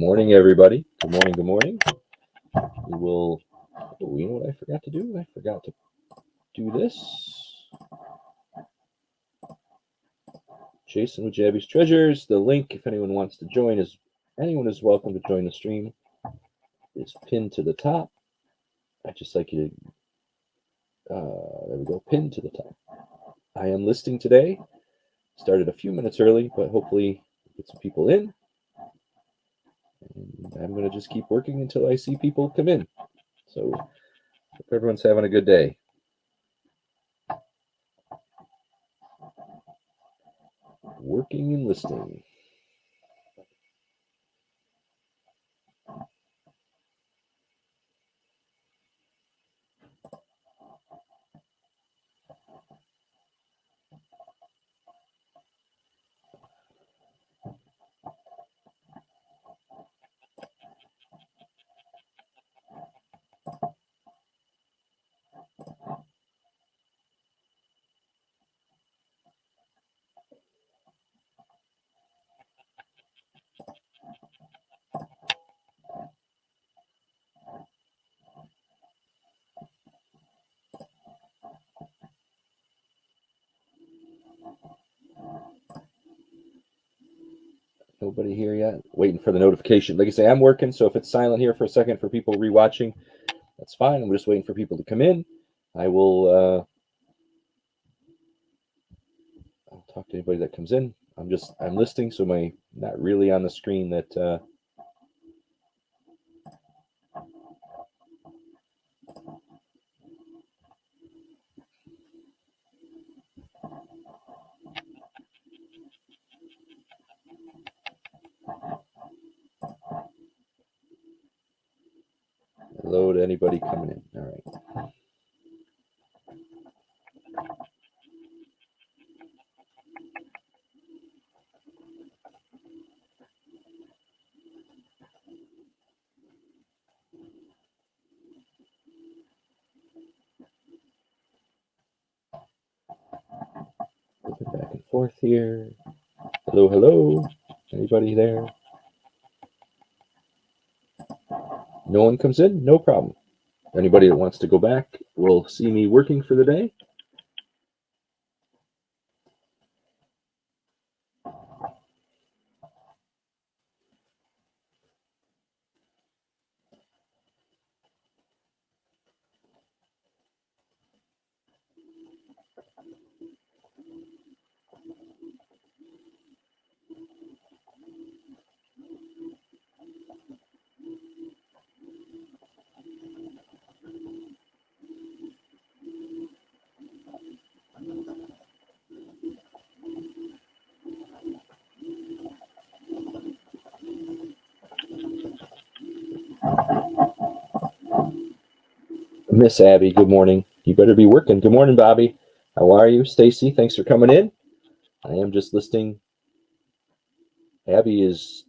morning, everybody. Good morning, good morning. We will, oh, you know what I forgot to do? I forgot to do this. Jason with Jabby's Treasures. The link, if anyone wants to join, anyone is welcome to join the stream. Is pinned to the top. I'd just like you to, there we go, pinned to the top. I am listing today. Started a few minutes early, but hopefully get some people in. And I'm going to just keep working until I see people come in. So hope everyone's having a good day. Working and listing. Nobody here yet. Waiting for the notification. Like I say, I'm working, so if it's silent here for a second for people rewatching, that's fine. I'm just waiting for people to come in. I will I'll talk to anybody that comes in. I'm listing, so my not really on the screen that hello to anybody coming in. All right. Looking back and forth here. Hello, hello. Anybody there? No one comes in? No problem. Anybody that wants to go back will see me working for the day. Miss Abby, good morning. You better be working. Good morning, Bobby. How are you? Stacy, thanks for coming in. I am just listing. Abby has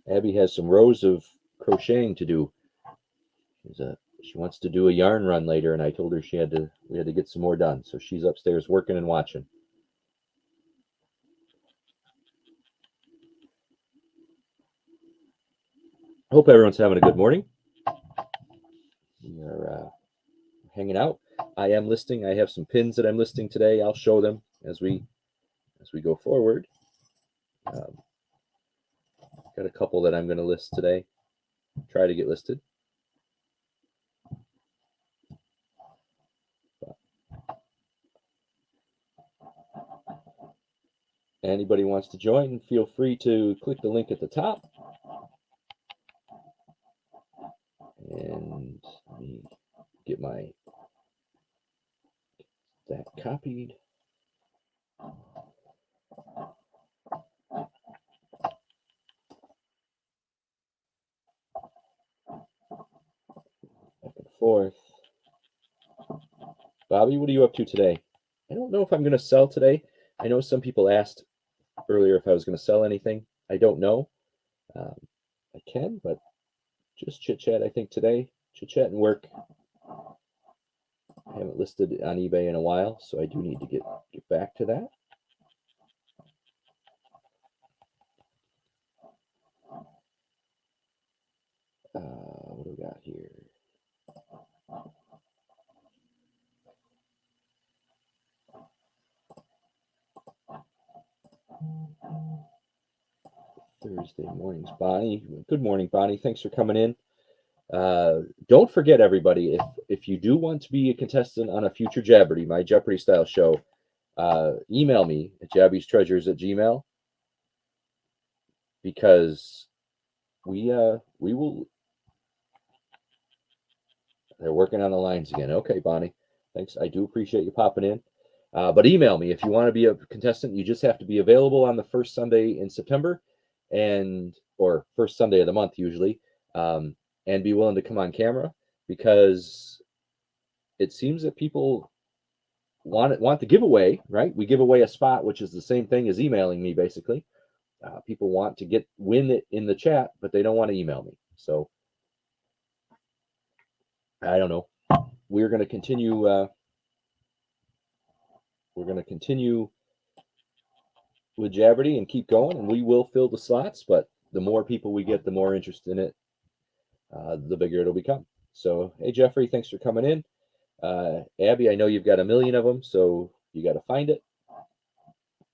some rows of crocheting to do. She wants to do a yarn run later, and I told her we had to get some more done. So she's upstairs working and watching. Hope everyone's having a good morning. We are hanging out. I am listing. I have some pins that I'm listing today. I'll show them as we go forward. Got a couple that I'm going to list today. Try to get listed. Anybody wants to join, feel free to click the link at the top. And let me get that copied. Back and forth. Bobby, what are you up to today? I don't know if I'm going to sell today. I know some people asked earlier if I was going to sell anything. I don't know. I can, but just chit chat. I think today, chit chat and work. I haven't listed on eBay in a while, so I do need to get back to that. What do we got here? Thursday mornings, Bonnie. Good morning, Bonnie. Thanks for coming in. Don't forget, everybody, if you do want to be a contestant on a future Jeopardy, my Jeopardy style show, email me at jabbiestreasures@gmail, because we will. They're working on the lines again. Okay, Bonnie. Thanks. I do appreciate you popping in. But email me if you want to be a contestant. You just have to be available on the first Sunday in September, or first Sunday of the month usually, and be willing to come on camera, because it seems that people want the giveaway, right? We give away a spot, which is the same thing as emailing me, basically. People want to win it in the chat, but they don't want to email me. So I don't know. We're going to continue. We're going to continue with Jeopardy and keep going, and we will fill the slots. But the more people we get, the more interest in it, the bigger it'll become. So, hey, Jeffrey, thanks for coming in. Abby, I know you've got a million of them, so you got to find it.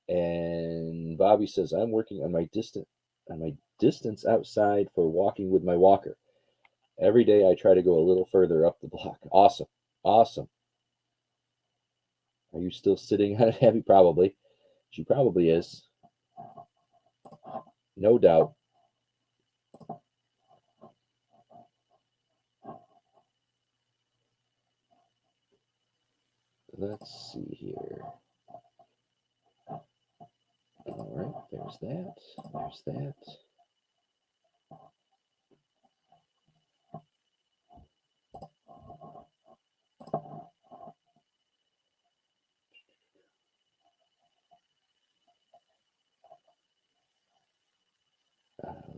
And Bobby says, I'm working on my distance outside for walking with my walker. Every day I try to go a little further up the block. Awesome. Awesome. Are you still sitting on it, Abby? Probably. She probably is. No doubt. Let's see here. All right, there's that. There's that.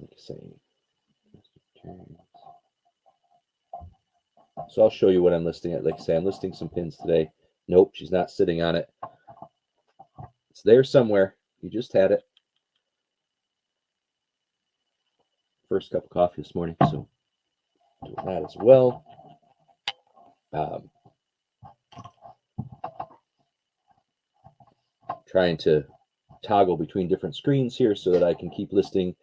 Like I say. So I'll show you what I'm listing at. Like I say, I'm listing some pins today. Nope, she's not sitting on it. It's there somewhere. You just had it. First cup of coffee this morning, so do that as well. Trying to toggle between different screens here so that I can keep listing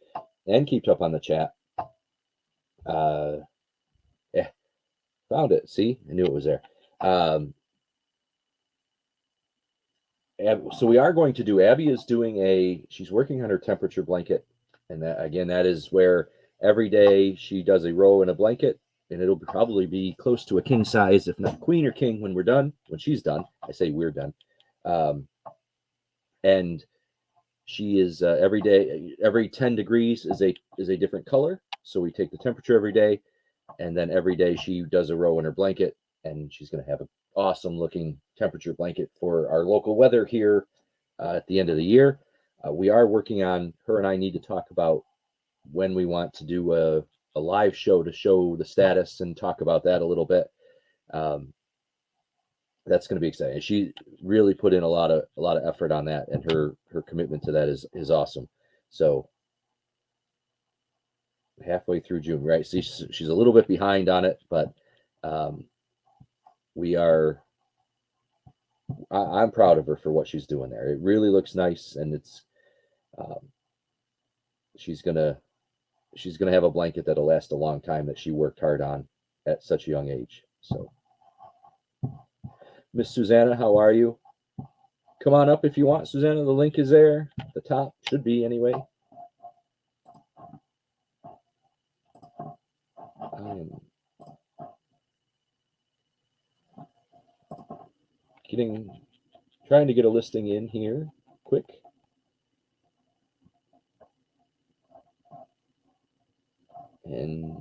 and keep up on the chat. Yeah, found it. See, I knew it was there. So we are going to do. Abby is doing she's working on her temperature blanket, and that is where every day she does a row in a blanket, and it'll probably be close to a king size, if not queen or king, when we're done. When she's done, I say we're done. And she is every day, every 10 degrees is a different color. So we take the temperature every day, and then every day she does a row in her blanket, and she's going to have an awesome looking temperature blanket for our local weather here at the end of the year. We are working on, her and I need to talk about when we want to do a live show to show the status and talk about that a little bit. That's going to be exciting. She really put in a lot of effort on that, and her commitment to that is awesome. So halfway through June, right? See, she's a little bit behind on it, but we are. I'm proud of her for what she's doing there. It really looks nice, and it's. She's gonna have a blanket that'll last a long time that she worked hard on at such a young age. So, Miss Susanna, how are you? Come on up if you want, Susanna. The link is there at the top. Should be anyway. I am trying to get a listing in here quick. And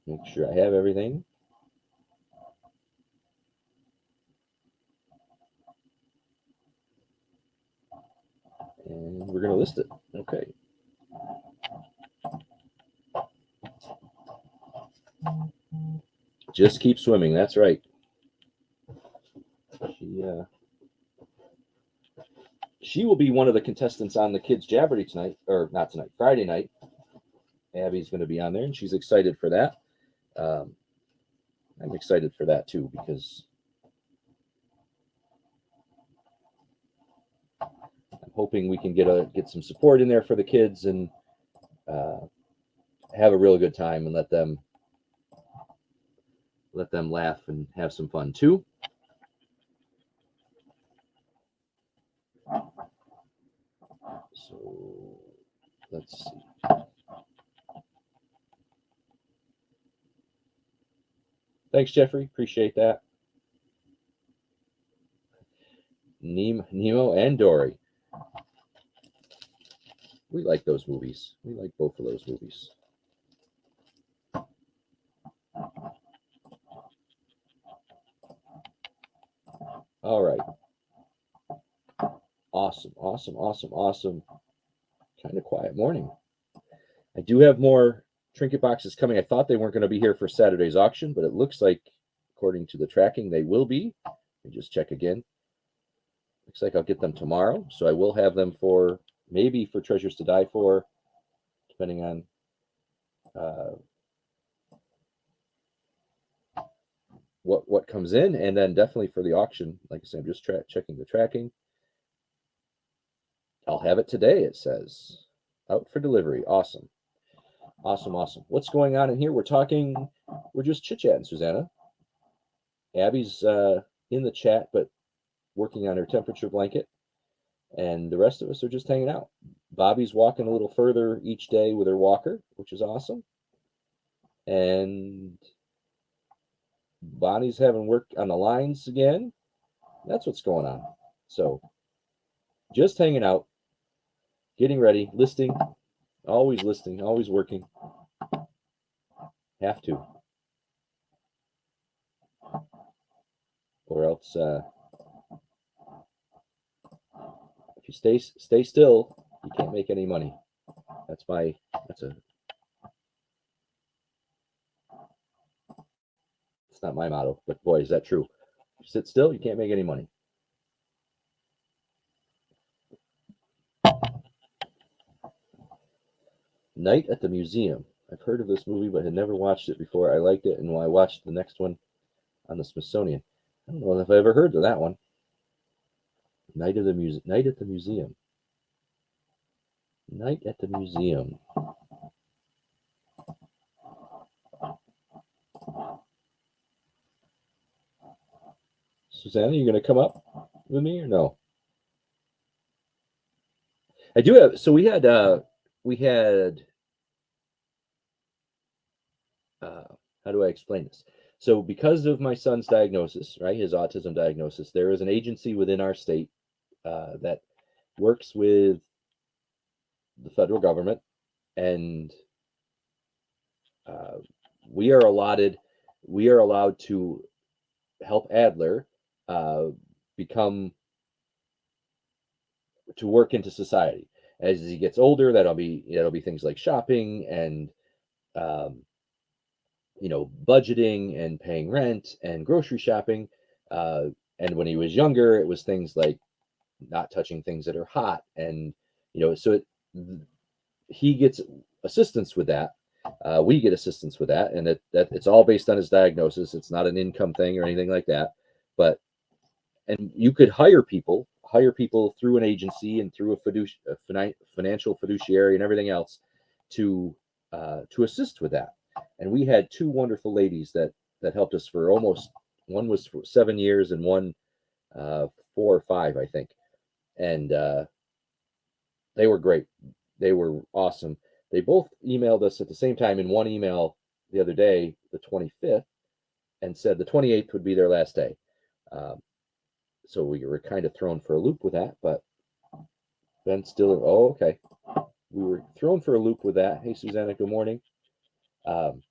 make sure I have everything. And we're going to list it. Okay. Just keep swimming. That's right. She will be one of the contestants on the Kids Jeopardy tonight, or not tonight, Friday night. Abby's going to be on there, and she's excited for that. I'm excited for that too because I'm hoping we can get some support in there for the kids and uh, have a really good time and let them laugh and have some fun too. So let's see. Thanks, Jeffrey. Appreciate that. Nemo and Dory. We like those movies. We like both of those movies. All right. Awesome, awesome, awesome, awesome. Kind of quiet morning. I do have more trinket boxes coming. I thought they weren't going to be here for Saturday's auction, but it looks like, according to the tracking, they will be. Let me just check again. Looks like I'll get them tomorrow. So I will have them for maybe for Treasures to Die For, depending on what comes in, and then definitely for the auction. Like I said, I'm just checking the tracking. I'll have it today, it says. Out for delivery. Awesome. Awesome, awesome. What's going on in here? We're just chit-chatting, Susanna. Abby's in the chat, but working on her temperature blanket. And the rest of us are just hanging out. Bobby's walking a little further each day with her walker, which is awesome. And Bonnie's having work on the lines again. That's what's going on. So just hanging out, getting ready, listing, always working. Have to. Or else if you stay still, you can't make any money. That's it's not my motto, but boy, is that true. If you sit still, you can't make any money. Night at the Museum. I've heard of this movie, but had never watched it before. I liked it, and I watched the next one on the Smithsonian. I don't know if I ever heard of that one. Night at the Museum. Night at the Museum. Night at the Museum. Susanna, you going to come up with me or no? I do have. So we had how do I explain this? So because of my son's diagnosis, right, his autism diagnosis, there is an agency within our state that works with the federal government, and we are allowed to help Adler become to work into society. As he gets older, that'll be things like shopping and budgeting and paying rent and grocery shopping. And when he was younger, it was things like not touching things that are hot, and he gets assistance with that. We get assistance with that, and it's all based on his diagnosis. It's not an income thing or anything like that. But and you could hire people through an agency and through a financial fiduciary and everything else to assist with that. And we had two wonderful ladies that helped us for almost, one was for 7 years and one 4 or 5, I think. And they were great. They were awesome. They both emailed us at the same time in one email the other day, the 25th, and said the 28th would be their last day. So we were kind of thrown for a loop with that, but Ben Stiller, oh, okay. We were thrown for a loop with that. Hey, Susanna, good morning. But,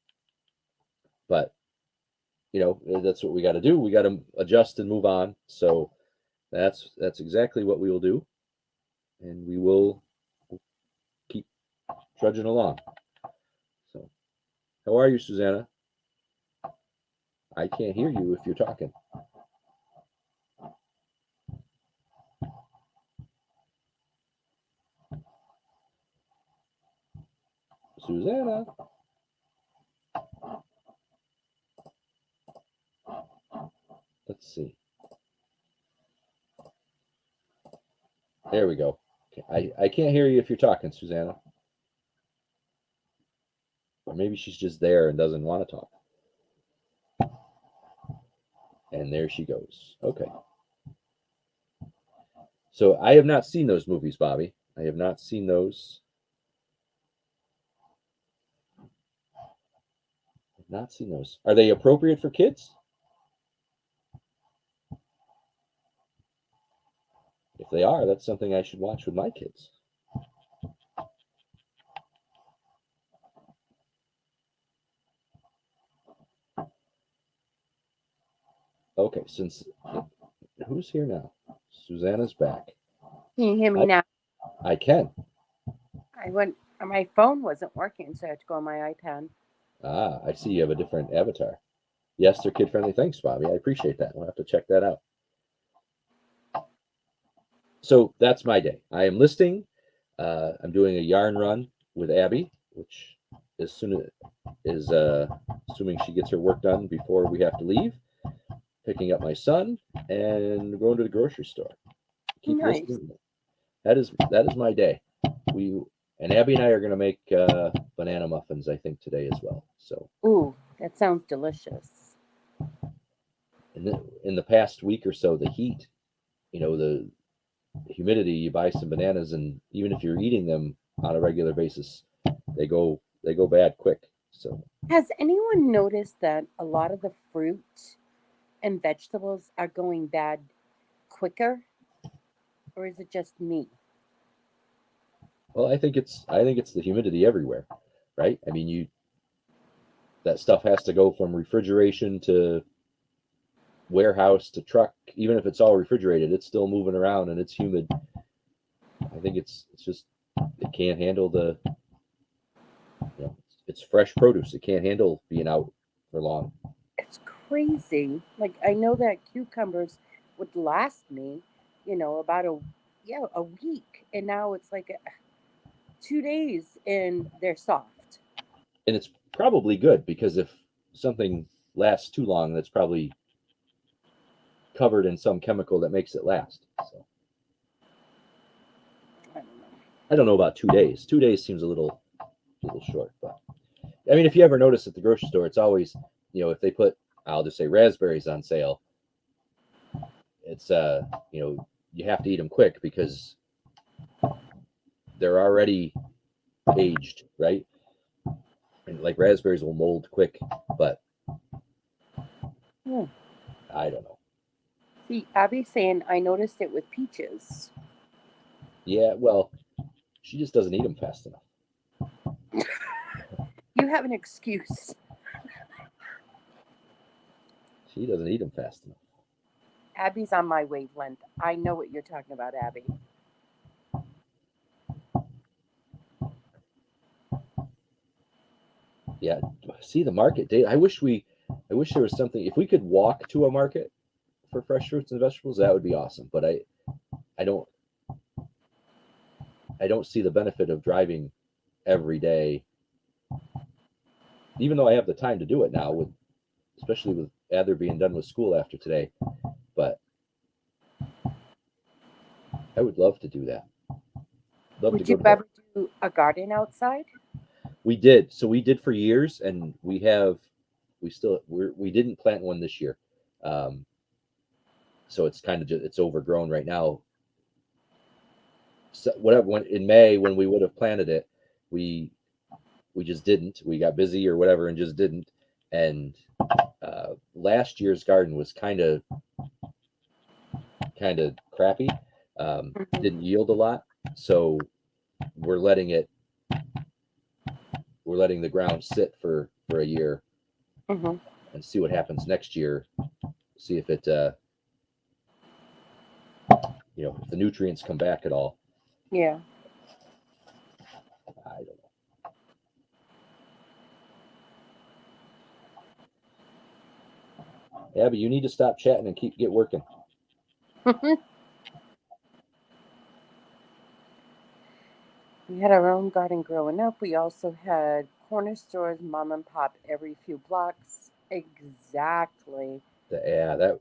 that's what we got to do. We got to adjust and move on. So that's exactly what we will do. And we will keep trudging along. So how are you, Susanna? I can't hear you if you're talking. Susanna. Let's see. There we go. Okay. I can't hear you if you're talking, Susanna. Or maybe she's just there and doesn't want to talk. And there she goes. Okay. So I have not seen those movies, Bobby. I have not seen those. Not seen those. Are they appropriate for kids? If they are, that's something I should watch with my kids. Okay, since who's here now? Susanna's back. Can you hear me now? I can. My phone wasn't working, so I had to go on my iPad. Ah, I see you have a different avatar. Yes, they're kid friendly. Thanks, Bobby. I appreciate that. We'll have to check that out. So that's my day. I am listing. I'm doing a yarn run with Abby, which as soon as assuming she gets her work done before we have to leave, picking up my son and going to the grocery store. Keep Nice. listening. That is my day. And Abby and I are going to make banana muffins, I think, today as well. So, Ooh, that sounds delicious. in the past week or so, the heat, the humidity, you buy some bananas, and even if you're eating them on a regular basis, they go bad quick. So, Has anyone noticed that a lot of the fruit and vegetables are going bad quicker, or is it just me? well, I think it's the humidity everywhere, right? I mean, that stuff has to go from refrigeration to warehouse to truck. Even if it's all refrigerated, it's still moving around and it's humid. I think it's just it can't handle it's fresh produce. It can't handle being out for long. It's crazy. Like I know that cucumbers would last me, about a week, and now it's like 2 days and they're soft. And it's probably good because if something lasts too long, that's probably covered in some chemical that makes it last. So I don't know. I don't know about 2 days. 2 days seems a little short, but I mean, if you ever notice at the grocery store, it's always if they put, I'll just say, raspberries on sale, it's you have to eat them quick because they're already aged, right? And like raspberries will mold quick, but Hmm. I don't know. See, Abby's saying I noticed it with peaches. Yeah, well, she just doesn't eat them fast enough. You have an excuse. She doesn't eat them fast enough. Abby's on my wavelength. I know what you're talking about, Abby. Yeah, see the market day. I wish there was something. If we could walk to a market for fresh fruits and vegetables, that would be awesome. But I don't see the benefit of driving every day, even though I have the time to do it now, especially with Adler being done with school after today. But I would love to do that. Love to Would go you to the. ever do a garden outside? We did. So we did for years, and we didn't plant one this year. Um, so it's kind of just it's overgrown right now. So whatever, when in May when we would have planted it, we just didn't. We got busy or whatever and just didn't. And last year's garden was kind of crappy. Hmm. Didn't yield a lot, so we're letting it we're letting the ground sit for a year Hmm. and see what happens next year. See if it if the nutrients come back at all. Yeah. I don't know. Abby, you need to stop chatting and get working. We had our own garden growing up. We also had corner stores, mom and pop, every few blocks. Exactly. Yeah, that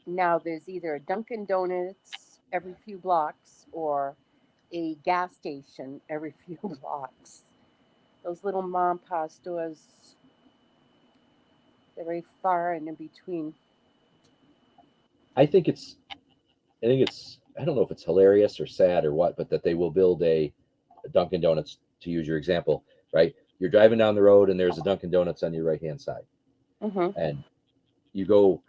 Now there's either a Dunkin' Donuts every few blocks or a gas station every few blocks. Those little mom and pop stores, they're very far and in between. I think it's I don't know if it's hilarious or sad or what, but that they will build a Dunkin' Donuts, to use your example, right? You're driving down the road and there's a Dunkin' Donuts on your right hand side, Hmm. and you go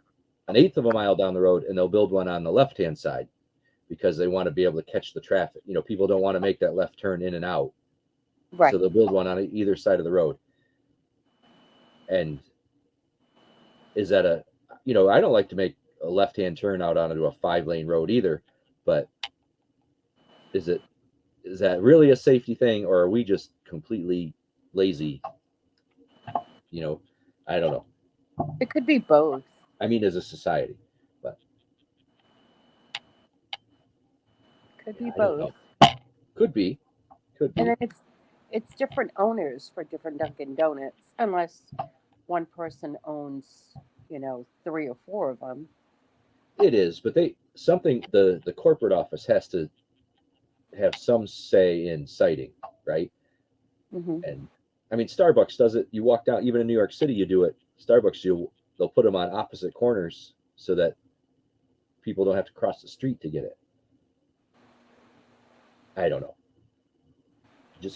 an eighth of a mile down the road and they'll build one on the left hand side because they want to be able to catch the traffic. People don't want to make that left turn in and out, so Right. they'll build one on either side of the road. And is that I don't like to make a left hand turn out onto a 5-lane road either, but is it is that really a safety thing, or are we just completely lazy? You know, I don't know. It could be both. I mean, as a society, but Could be I don't both. know. Could be, could And be. then it's different owners for different Dunkin' Donuts, unless one person owns, three or four of them. It is, but the corporate office has to have some say in siting, right? Hmm. And I mean, Starbucks does it. You walk down, even in New York City, you do it. Starbucks, they'll put them on opposite corners so that people don't have to cross the street to get it. I don't know. You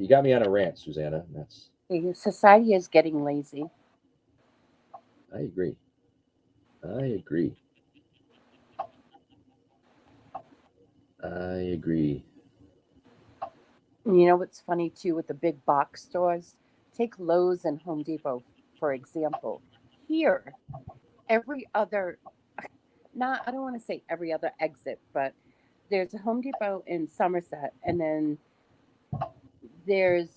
got me on a rant, Susanna. That's Society is getting lazy. I agree. I agree. I agree. You know what's funny too with the big box stores? Take Lowe's and Home Depot, for example. Here, every other, not, I don't want to say every other exit, but there's a Home Depot in Somerset, and then there's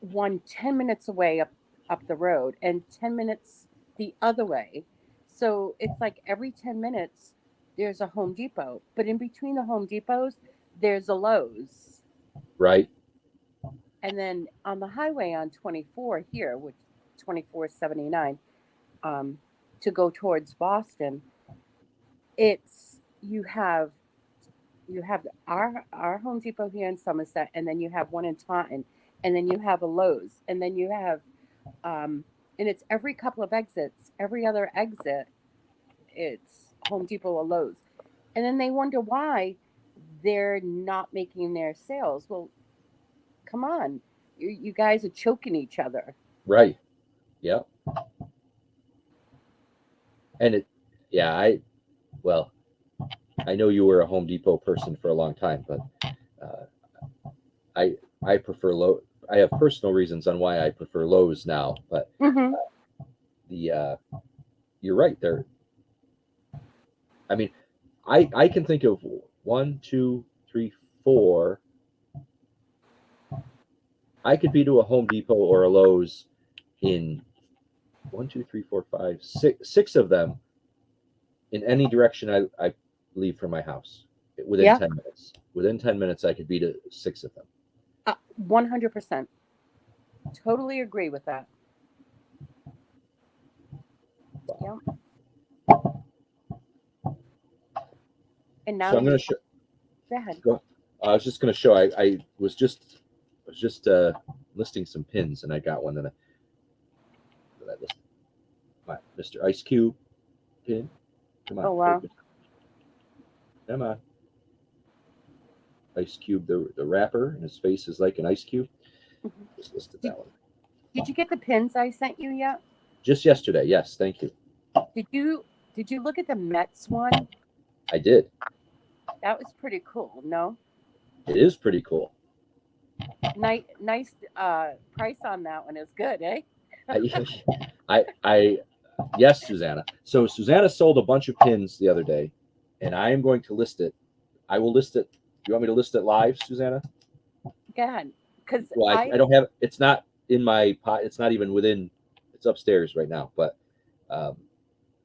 one 10 minutes away up the road and 10 minutes the other way. So it's like every 10 minutes there's a Home Depot, but in between the Home Depots there's a Lowe's. Right? And then on the highway on 24 here, which 2479, um, to go towards Boston, it's you have our Home Depot here in Somerset, and then you have one in Taunton, and then you have a Lowe's, and then you have and it's every couple of exits, every other exit, it's Home Depot or Lowe's, and then they wonder why they're not making their sales. Well, come on, you guys are choking each other. Right. Yeah. And yeah, well, I know you were a Home Depot person for a long time, but uh, I, I prefer Low. I have personal reasons on why I prefer Lowe's now, but Hmm. the you're right there. I mean, I can think of one, two, three, four. I could be to a Home Depot or a Lowe's in one, two, three, four, five, six of them in any direction I leave from my house within Yeah, 10 minutes. Within 10 minutes, I could be to six of them. 100%. Totally agree with that. Yeah. And now So I'm going you to show. go ahead. Go. I was just going to show. I was just listing some pins, and I got one that I listed. My Mr. Ice Cube pin. Come on, Oh wow. focus. Come on. Ice Cube, the rapper, and his face is like an ice cube. Mhm. Just listed Did, that one. did you get the pins I sent you yet? Just yesterday. Yes, thank you. Did you look at the Mets one? I did. That was pretty cool. No, It is pretty cool. nice price on that one is good, eh? I, I, yes, Susanna. So Susanna sold a bunch of pins the other day, and I am going to list it. I will list it. Do you want me to list it live, Susanna? Go ahead, because Well, I don't have. It's not in my pot. It's not even within. It's upstairs right now, but um,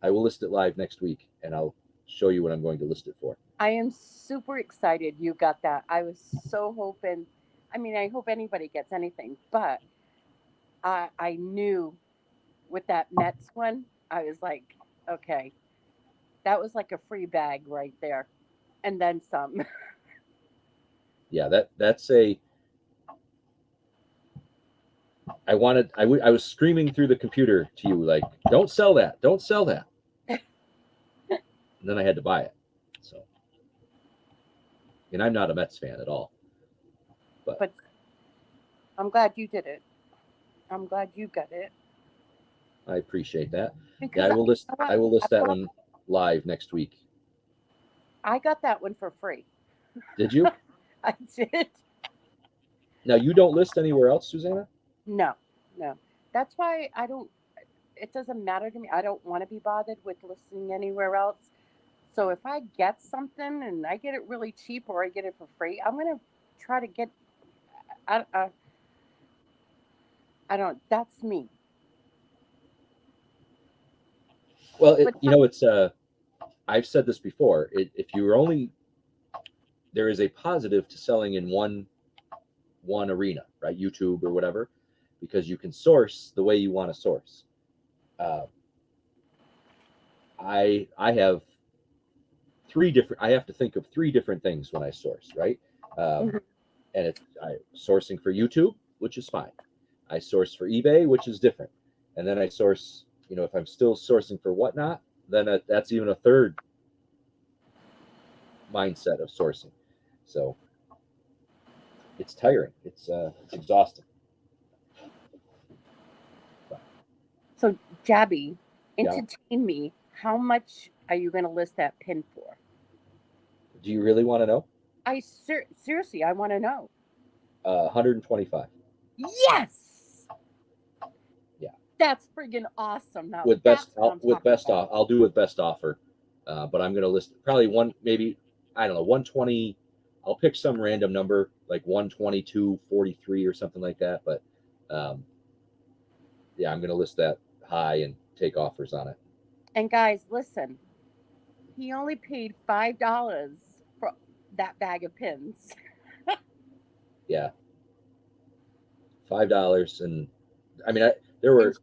I will list it live next week, and I'll show you what I'm going to list it for. I am super excited you got that. I was so hoping. I mean, I hope anybody gets anything, but I knew with that Mets one, I was like, okay, that was like a free bag right there, and then some. Yeah, that's a. I was screaming through the computer to you like, don't sell that, don't sell that. And then I had to buy it. So, and I'm not a Mets fan at all, but But I'm glad you did it. I'm glad you got it I appreciate that. Yeah, because I, you know I what? will list I that got one live next week. I got that one for free. Did you? I did. Now you don't list anywhere else, Susanna? No, no. That's why I don't. It doesn't matter to me. I don't want to be bothered with listening anywhere else. So if I get something and I get it really cheap or I get it for free, I'm gonna try to get. I, I don't. That's me. Well, But it's I've said this before. If you're only there is a positive to selling in one arena, right? YouTube or whatever, because you can source the way you want to source. Uh, I have three different. I have to think of three different things when I source, right? Um, mhm. and it's I sourcing for YouTube, which is fine. I source for eBay, which is different, and then I source. If I'm still sourcing for whatnot, then that's even a third mindset of sourcing. So it's tiring. It's exhausting. But, So Jabby, yeah. entertain me. How much are you gonna list that pin for? Do you really want to know? Seriously, I want to know. 125. Yes, Yeah. that's friggin' awesome. Now With that's best what I'm with talking best about. off, I'll do with best offer. But I'm gonna list probably one maybe I don't know 120. I'll pick some random number like 122.43 or something like that. But um, yeah, I'm gonna list that high and take offers on it. And guys, listen. He only paid $5 for that bag of pins. Yeah, $5 and I mean there And were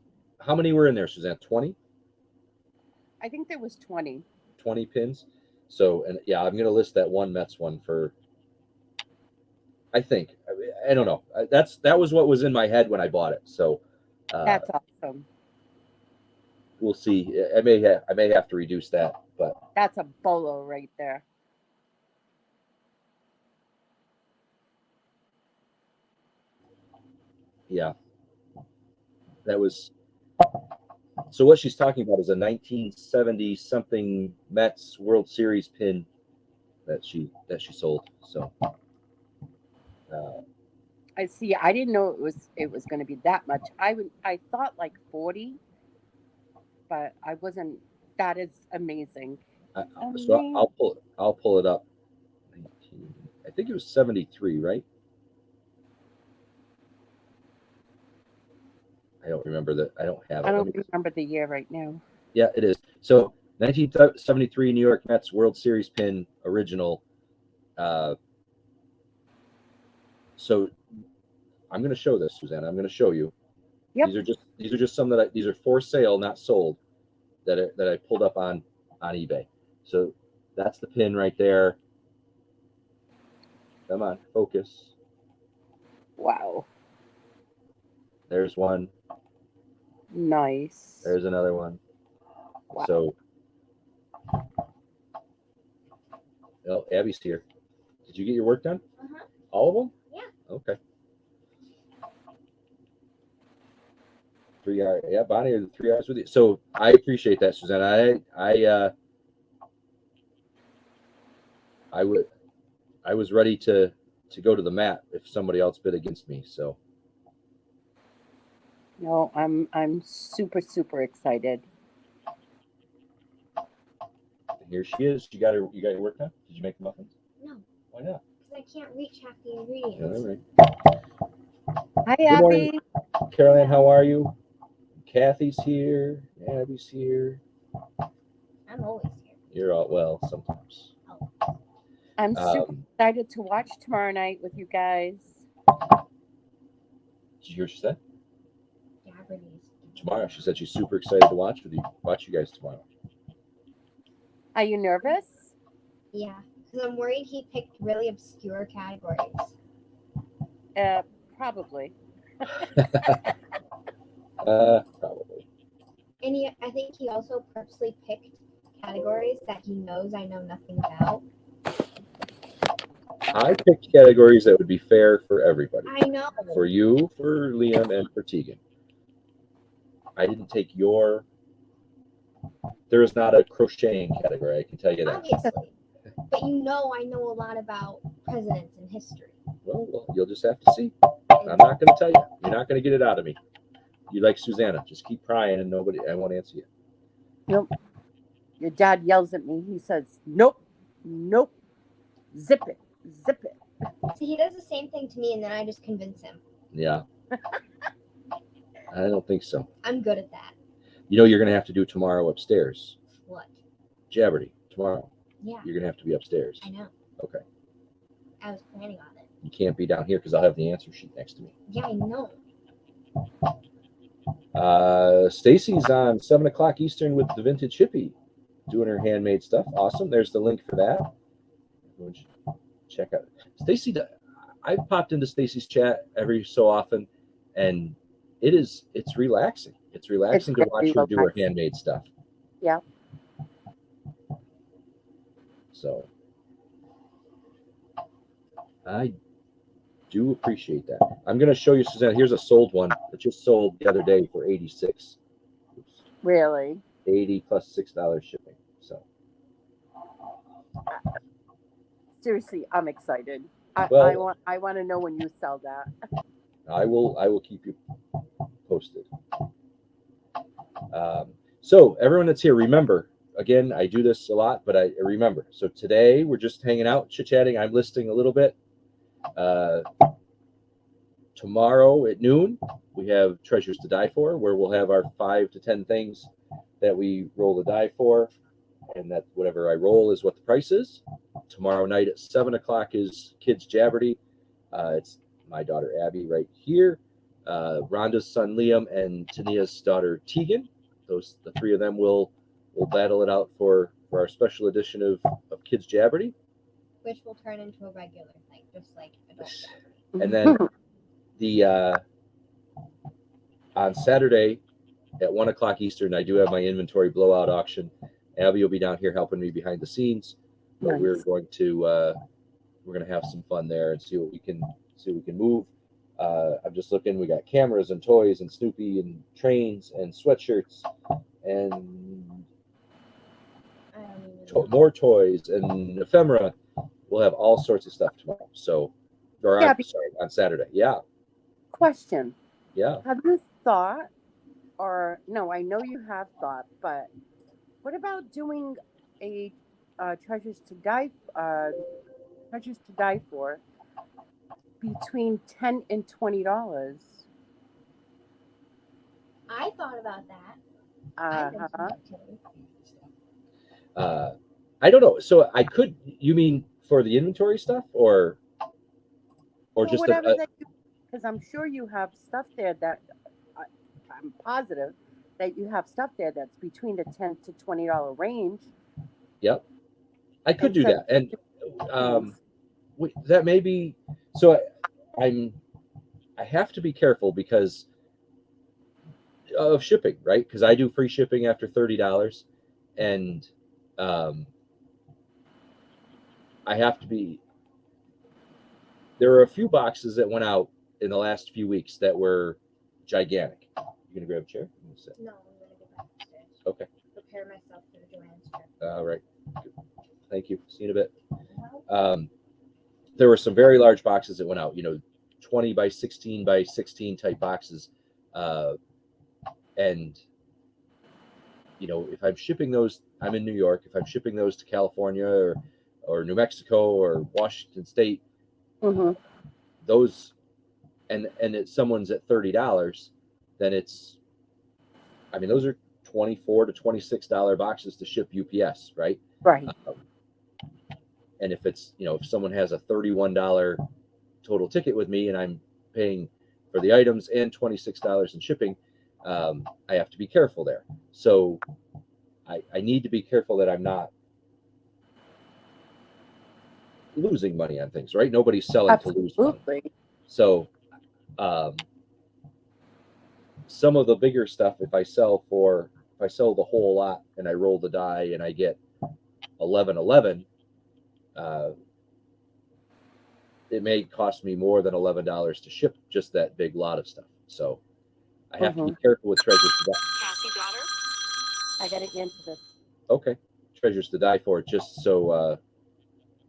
how many were in there, Suzanne? 20? I think there was 20. 20 pins. So and yeah, I'm gonna list that one Mets one for I think I don't know. That was what was in my head when I bought it. So uh, That's awesome. we'll see. I may have to reduce that, but That's a bolo right there. yeah, that was. So what she's talking about is a 1970 something Mets World Series pin that she sold. So I see. I didn't know it was going to be that much. I thought like 40, but I wasn't. That is amazing. Amazing. I'll pull it up. 19, I think it was 73, right? I don't remember that. I don't have I it. Let don't me. remember the year right now. Yeah, it is. So 1973 New York Mets World Series pin original. Uh, so I'm going to show this, Susanna. I'm going to show you. Yep. These are just some these are for sale, not sold that I pulled up on eBay. So that's the pin right there. Come on, focus. Wow. There's one. Nice. There's another one. Wow. So, oh, Abby's here. Did you get your work done? Uh-huh. All of them? Yeah. Okay. 3 hours. Yeah, Bonnie, are the 3 hours with you. So I appreciate that, Susanna. I would I was ready to go to the mat if somebody else bid against me. So No, I'm super super excited. here she is. You got your work done? Did you make the muffins? No, Why not? because I can't reach half the ingredients. All right. Hi, Good morning, Abby. Caroline. How are you? Kathy's here. Abby's here. I'm always here. You're all well sometimes. Oh. I'm super Um, excited to watch tomorrow night with you guys. did you hear what she said? Japanese. Tomorrow, she said she's super excited to watch you guys tomorrow. Are you nervous? Yeah, because I'm worried he picked really obscure categories. Probably. Probably. And I think he also purposely picked categories that he knows I know nothing about. I picked categories that would be fair for everybody. I know. For you, for Liam, and for Tegan. I didn't take your. There is not a crocheting category, I can tell you that. Obviously. But you know I know a lot about presidents and history. Well, you'll just have to see. I'm not going to tell you. You're not going to get it out of me. You like Susanna. Just keep prying and I won't answer you. Nope. Your dad yells at me. He says, nope, nope, zip it, zip it. See, he does the same thing to me, and then I just convince him. Yeah. I don't think so. I'm good at that. You know, you're going to have to do tomorrow upstairs. What? Jeopardy tomorrow. Yeah, You're going to have to be upstairs. I know. Okay. I was planning on it. You can't be down here because I'll have the answer sheet next to me. Yeah, I know. Stacy's on 7 o'clock Eastern with the Vintage Hippie doing her handmade stuff. Awesome. There's the link for that. Everyone should check out Stacy. I've popped into Stacy's chat every so often, and it's relaxing. It's relaxing to watch her do her handmade stuff. Yeah. So I do appreciate that. I'm going to show you, Susanna. Here's a sold one that just sold the other day for $86. Really? $80 plus $6 shipping. So Seriously, I'm excited. Well- I want to know when you sell that. I will keep you posted. So everyone that's here, remember, again, I do this a lot, but I remember. So today we're just hanging out, chit-chatting. I'm listing a little bit. Tomorrow at noon, we have Treasures to Die For, where we'll have our 5 to 10 things that we roll the die for, and that whatever I roll is what the price is. Tomorrow night at 7 o'clock is Kids Jeopardy. It's my daughter Abby right here, Rhonda's son Liam, and Tania's daughter Tegan. The three of them will battle it out for our special edition of Kids Jeopardy. Which will turn into a regular thing, just like adult Jeopardy. And then on Saturday at 1 o'clock Eastern, I do have my inventory blowout auction. Abby will be down here helping me behind the scenes, but Nice. we're going to have some fun there and see what we can move. I'm just looking. We got cameras and toys and Snoopy and trains and sweatshirts and I don't even know. more toys and ephemera. We'll have all sorts of stuff tomorrow. So, on Saturday. Yeah, Question. yeah. Have you thought, or no, I know you have thought, but what about doing a Treasures to Die For between $10 and $20? I thought about that. I mentioned Uh-huh. that too. I don't know. So I could. You mean for the inventory stuff, or just whatever that you, because I'm sure you have stuff there that I'm positive that you have stuff there that's between the $10 to $20 range. Yep, I could do And that, and that may be. So I have to be careful because of shipping, right? Because I do free shipping after $30, and I have to be. There are a few boxes that went out in the last few weeks that were gigantic. You gonna grab a chair? No, I'm gonna get back upstairs. Okay. Prepare myself for Joanne's trip. All right. Thank you. See you in a bit. There were some very large boxes that went out. 20 by 16 by 16 type boxes, and if I'm shipping those, I'm in New York. If I'm shipping those to California or New Mexico or Washington State, those, and it's someone's at $30, then it's, those are $24 to $26 boxes to ship UPS, right? Right. And if it's, if someone has a $31 total ticket with me and I'm paying for the items and $26 in shipping, I have to be careful there. So I need to be careful that I'm not losing money on things, right? Nobody's selling to lose money. Absolutely. So some of the bigger stuff, if I sell the whole lot and I roll the die and I get 11, it may cost me more than $11 to ship just that big lot of stuff. So I have to be careful with treasures to die. Cassie, daughter. I gotta get into this. Okay, treasures to die for, just so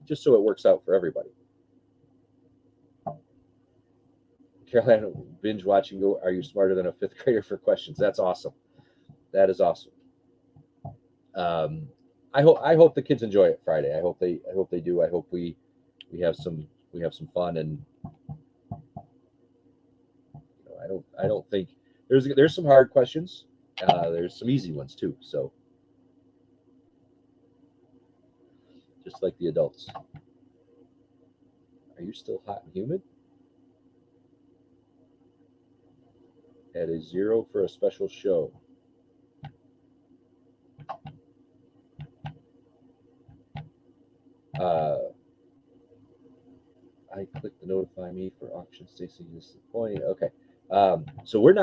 it works out for everybody. Carolina, binge watching. Go. Are you smarter than a fifth grader for questions? That's awesome. That is awesome. I hope the kids enjoy it Friday. I hope they do. I hope we have some fun, and I don't think there's some hard questions. There's some easy ones too. So just like the adults. Are you still hot and humid? At a 0 for a special show. I clicked the notify me for auction. Stacy disappointed. Okay. So we're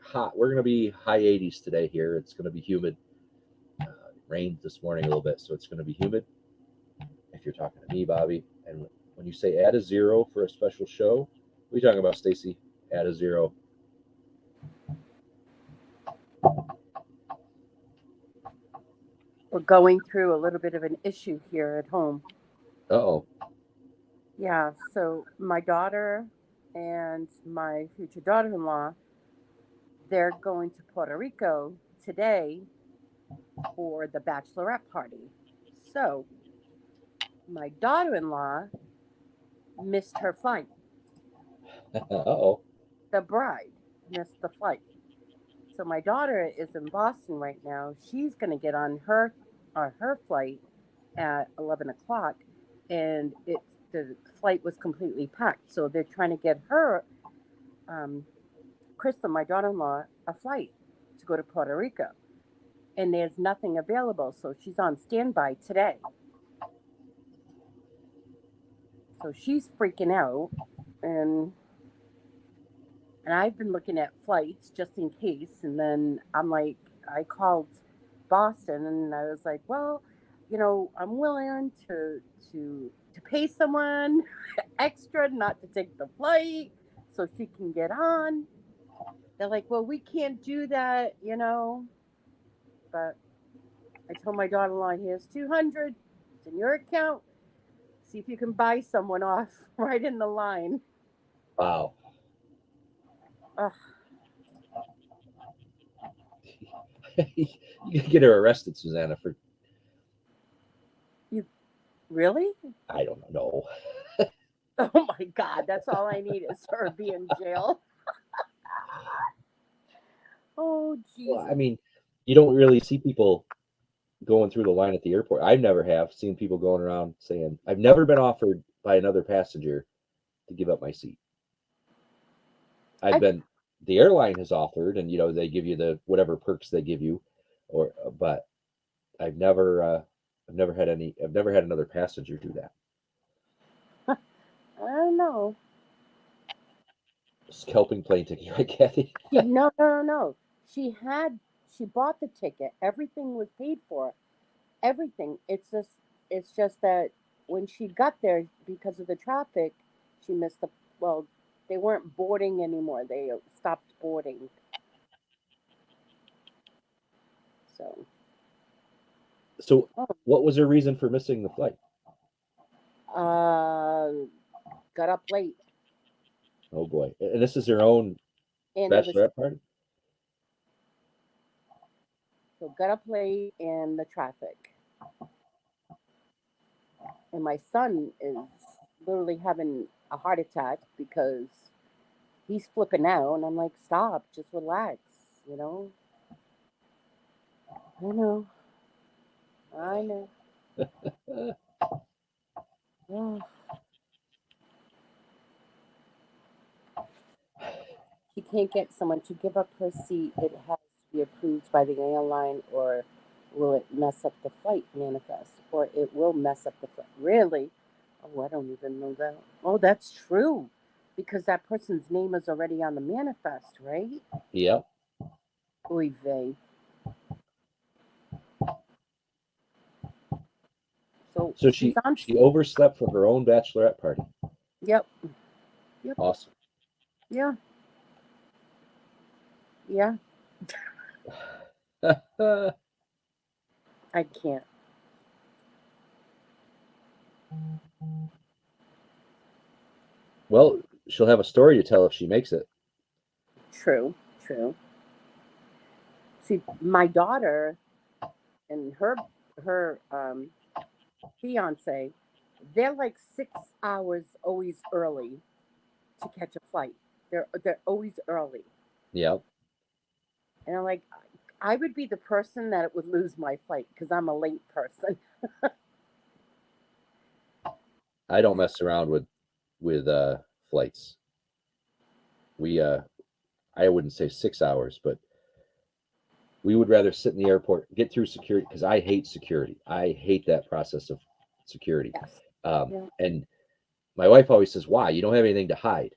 hot. We're going to be high 80s today here. It's going to be humid. It rained this morning a little bit, so it's going to be humid. If you're talking to me, Bobby, and when you say add a 0 for a special show, what are you talking about, Stacy? Add a 0. We're going through a little bit of an issue here at home. Uh-oh. Yeah, so my daughter and my future daughter-in-law, they're going to Puerto Rico today for the bachelorette party. So my daughter-in-law missed her flight. Uh-oh. The bride missed the flight. So my daughter is in Boston right now. She's going to get on her flight at 11 o'clock, and the flight was completely packed. So they're trying to get her, Crystal, my daughter-in-law, a flight to go to Puerto Rico, and there's nothing available. So she's on standby today. So she's freaking out, and I've been looking at flights just in case. And then I called Boston and I was like, well, I'm willing to pay someone extra not to take the flight so she can get on. They're like, well, we can't do that, But I told my daughter-in-law, here's 200. It's in your account. See if you can buy someone off right in the line. Wow. Ugh. You can get her arrested, Susanna, for... You really? I don't know. Oh my God, that's all I need is her to be in jail. Oh, Jesus. Well, I mean, you don't really see people going through the line at the airport. I never have seen people going around saying, I've never been offered by another passenger to give up my seat. The airline has offered, and they give you the whatever perks they give you, but I've never had another passenger do that. I don't know. Scalping plane ticket, right, Kathy? No. She bought the ticket. Everything was paid for. Everything. It's just that when she got there, because of the traffic, she missed they weren't boarding anymore. They stopped boarding. So what was her reason for missing the flight? Got up late. Oh boy. And this is her own bachelorette party? So got up late in the traffic. And my son is literally having a heart attack because he's flipping out. And I'm like, stop, just relax, I know. Oh, she can't get someone to give up her seat. It has to be approved by the airline, or will it mess up the flight manifest? Or it will mess up the flight. Really? Oh, I don't even know that. Oh, that's true. Because that person's name is already on the manifest, right? Yep. Oy vey. So So she's on. she overslept for her own bachelorette party. Yep. Yep. Awesome. Yeah. Yeah. I can't. Well, she'll have a story to tell if she makes it. True. True. See, my daughter and her fiance, they're like 6 hours always early to catch a flight. They're always early, Yep. and I'm like, I would be the person that would lose my flight because I'm a late person. I don't mess around with flights. We I wouldn't say 6 hours, but we would rather sit in the airport, get through security because I hate security. I hate that process of security. Yes. Yeah. And my wife always says, "Why? You don't have anything to hide."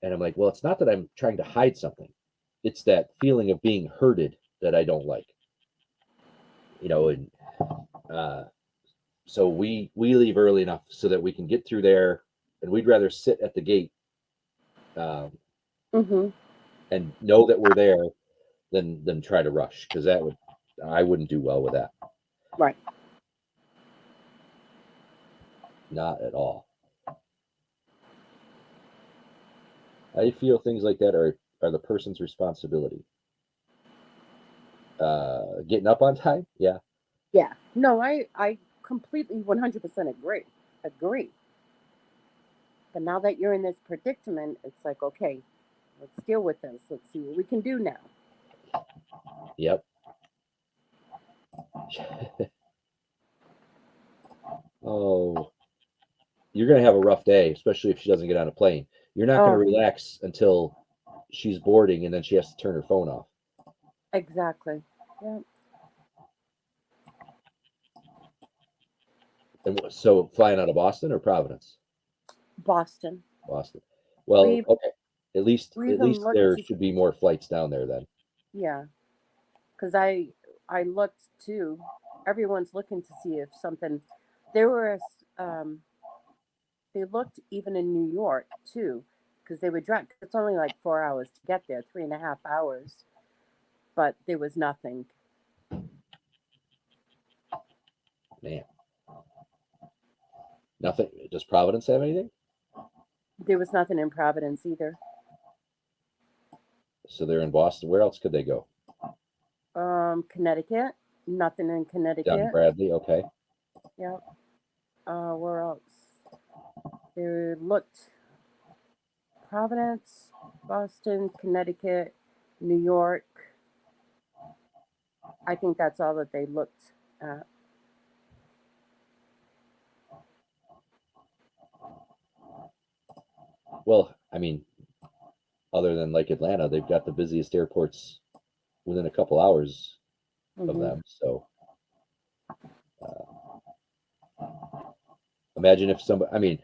And I'm like, "Well, it's not that I'm trying to hide something. It's that feeling of being herded that I don't like." And uh, so we leave early enough so that we can get through there, and we'd rather sit at the gate um, Mm-hmm. and know that we're there than try to rush because I wouldn't do well with that. Right. Not at all. I feel things like that are the person's responsibility. Getting up on time, yeah, Yeah. No, I completely 100% agree. Agree. But now that you're in this predicament, it's like, okay, let's deal with this. Let's see what we can do now. yep. Oh, you're gonna have a rough day, especially if she doesn't get on a plane. You're not gonna Oh, relax until she's boarding, and then she has to turn her phone off. exactly. Yeah. And so, flying out of Boston or Providence? Boston. Boston. We Well, okay. we At even least looked there to should be more flights down there then. yeah, because I looked too. Everyone's looking to see if something. There was they looked even in New York too, because they would drive. It's only like 4 hours to get there, 3.5 hours, but there was nothing. Man, nothing. Does Providence have anything? There was nothing in Providence either. So they're in Boston. Where else could they go? Connecticut, nothing in Down in Connecticut. Bradley. Okay. Yeah. Where else? They looked Providence, Boston, Connecticut, New York. I think that's all that they looked at. Well, I mean, other than like Atlanta, they've got the busiest airports within a couple hours of Hmm. them. So imagine if somebody, I mean,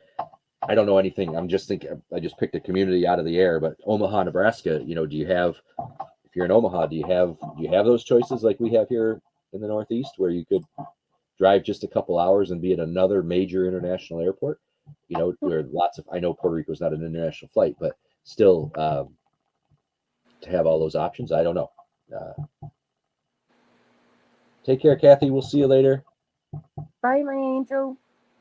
I don't know anything. I'm just thinking, I just picked a community out of the air, but Omaha, Nebraska, do you have, if you're in Omaha, do you have those choices like we have here in the Northeast where you could drive just a couple hours and be at another major international airport? Where I know Puerto Rico is not an international flight, but still, to have all those options, I don't know. Take care, Kathy. We'll see you later. Bye, my angel.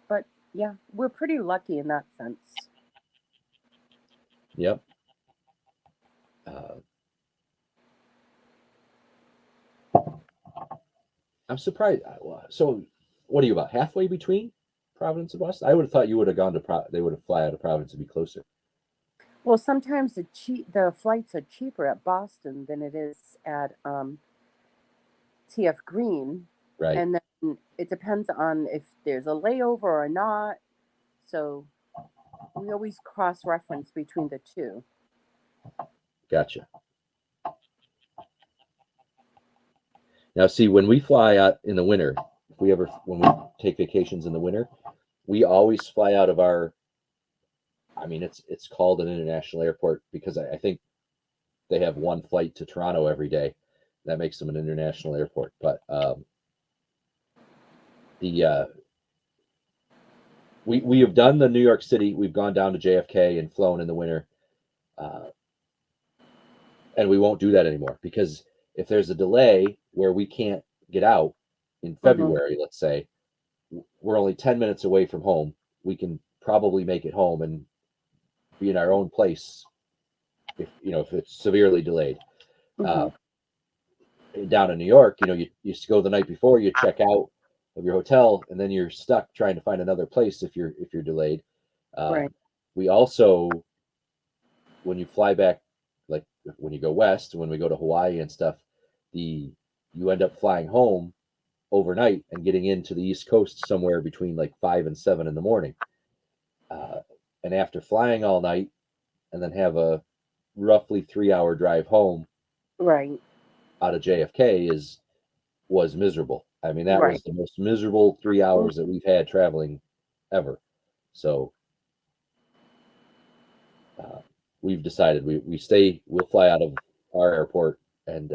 But yeah, we're pretty lucky in that sense. Yep. Uh, I'm surprised. So, what are you about halfway between Providence and Boston? I would have thought you would have gone to they would have fly out of Providence to be closer, Well, sometimes the flights are cheaper at Boston than it is at TF Green, right? and then it depends on if there's a layover or not. So we always cross-reference between the two. Gotcha. Now, see, when we fly out in the winter, when we take vacations in the winter, we always fly out of our. I mean, it's called an international airport because I think they have one flight to Toronto every day. That makes them an international airport. But we have done the New York City. We've gone down to JFK and flown in the winter, and we won't do that anymore because if there's a delay where we can't get out in February, let's say, we're only 10 minutes away from home. We can probably make it home and be in our own place if it's severely delayed. Down in New York, you used to go the night before, you check out of your hotel, and then you're stuck trying to find another place if you're delayed. Right. We also, when you fly back, like when you go west, when we go to Hawaii and stuff, you end up flying home overnight and getting into the East Coast somewhere between like 5 and 7 in the morning. And after flying all night and then have a roughly 3-hour drive home Right. out of JFK was miserable. I mean, that Right. was the most miserable 3 hours that we've had traveling ever. So we've decided we'll fly out of our airport and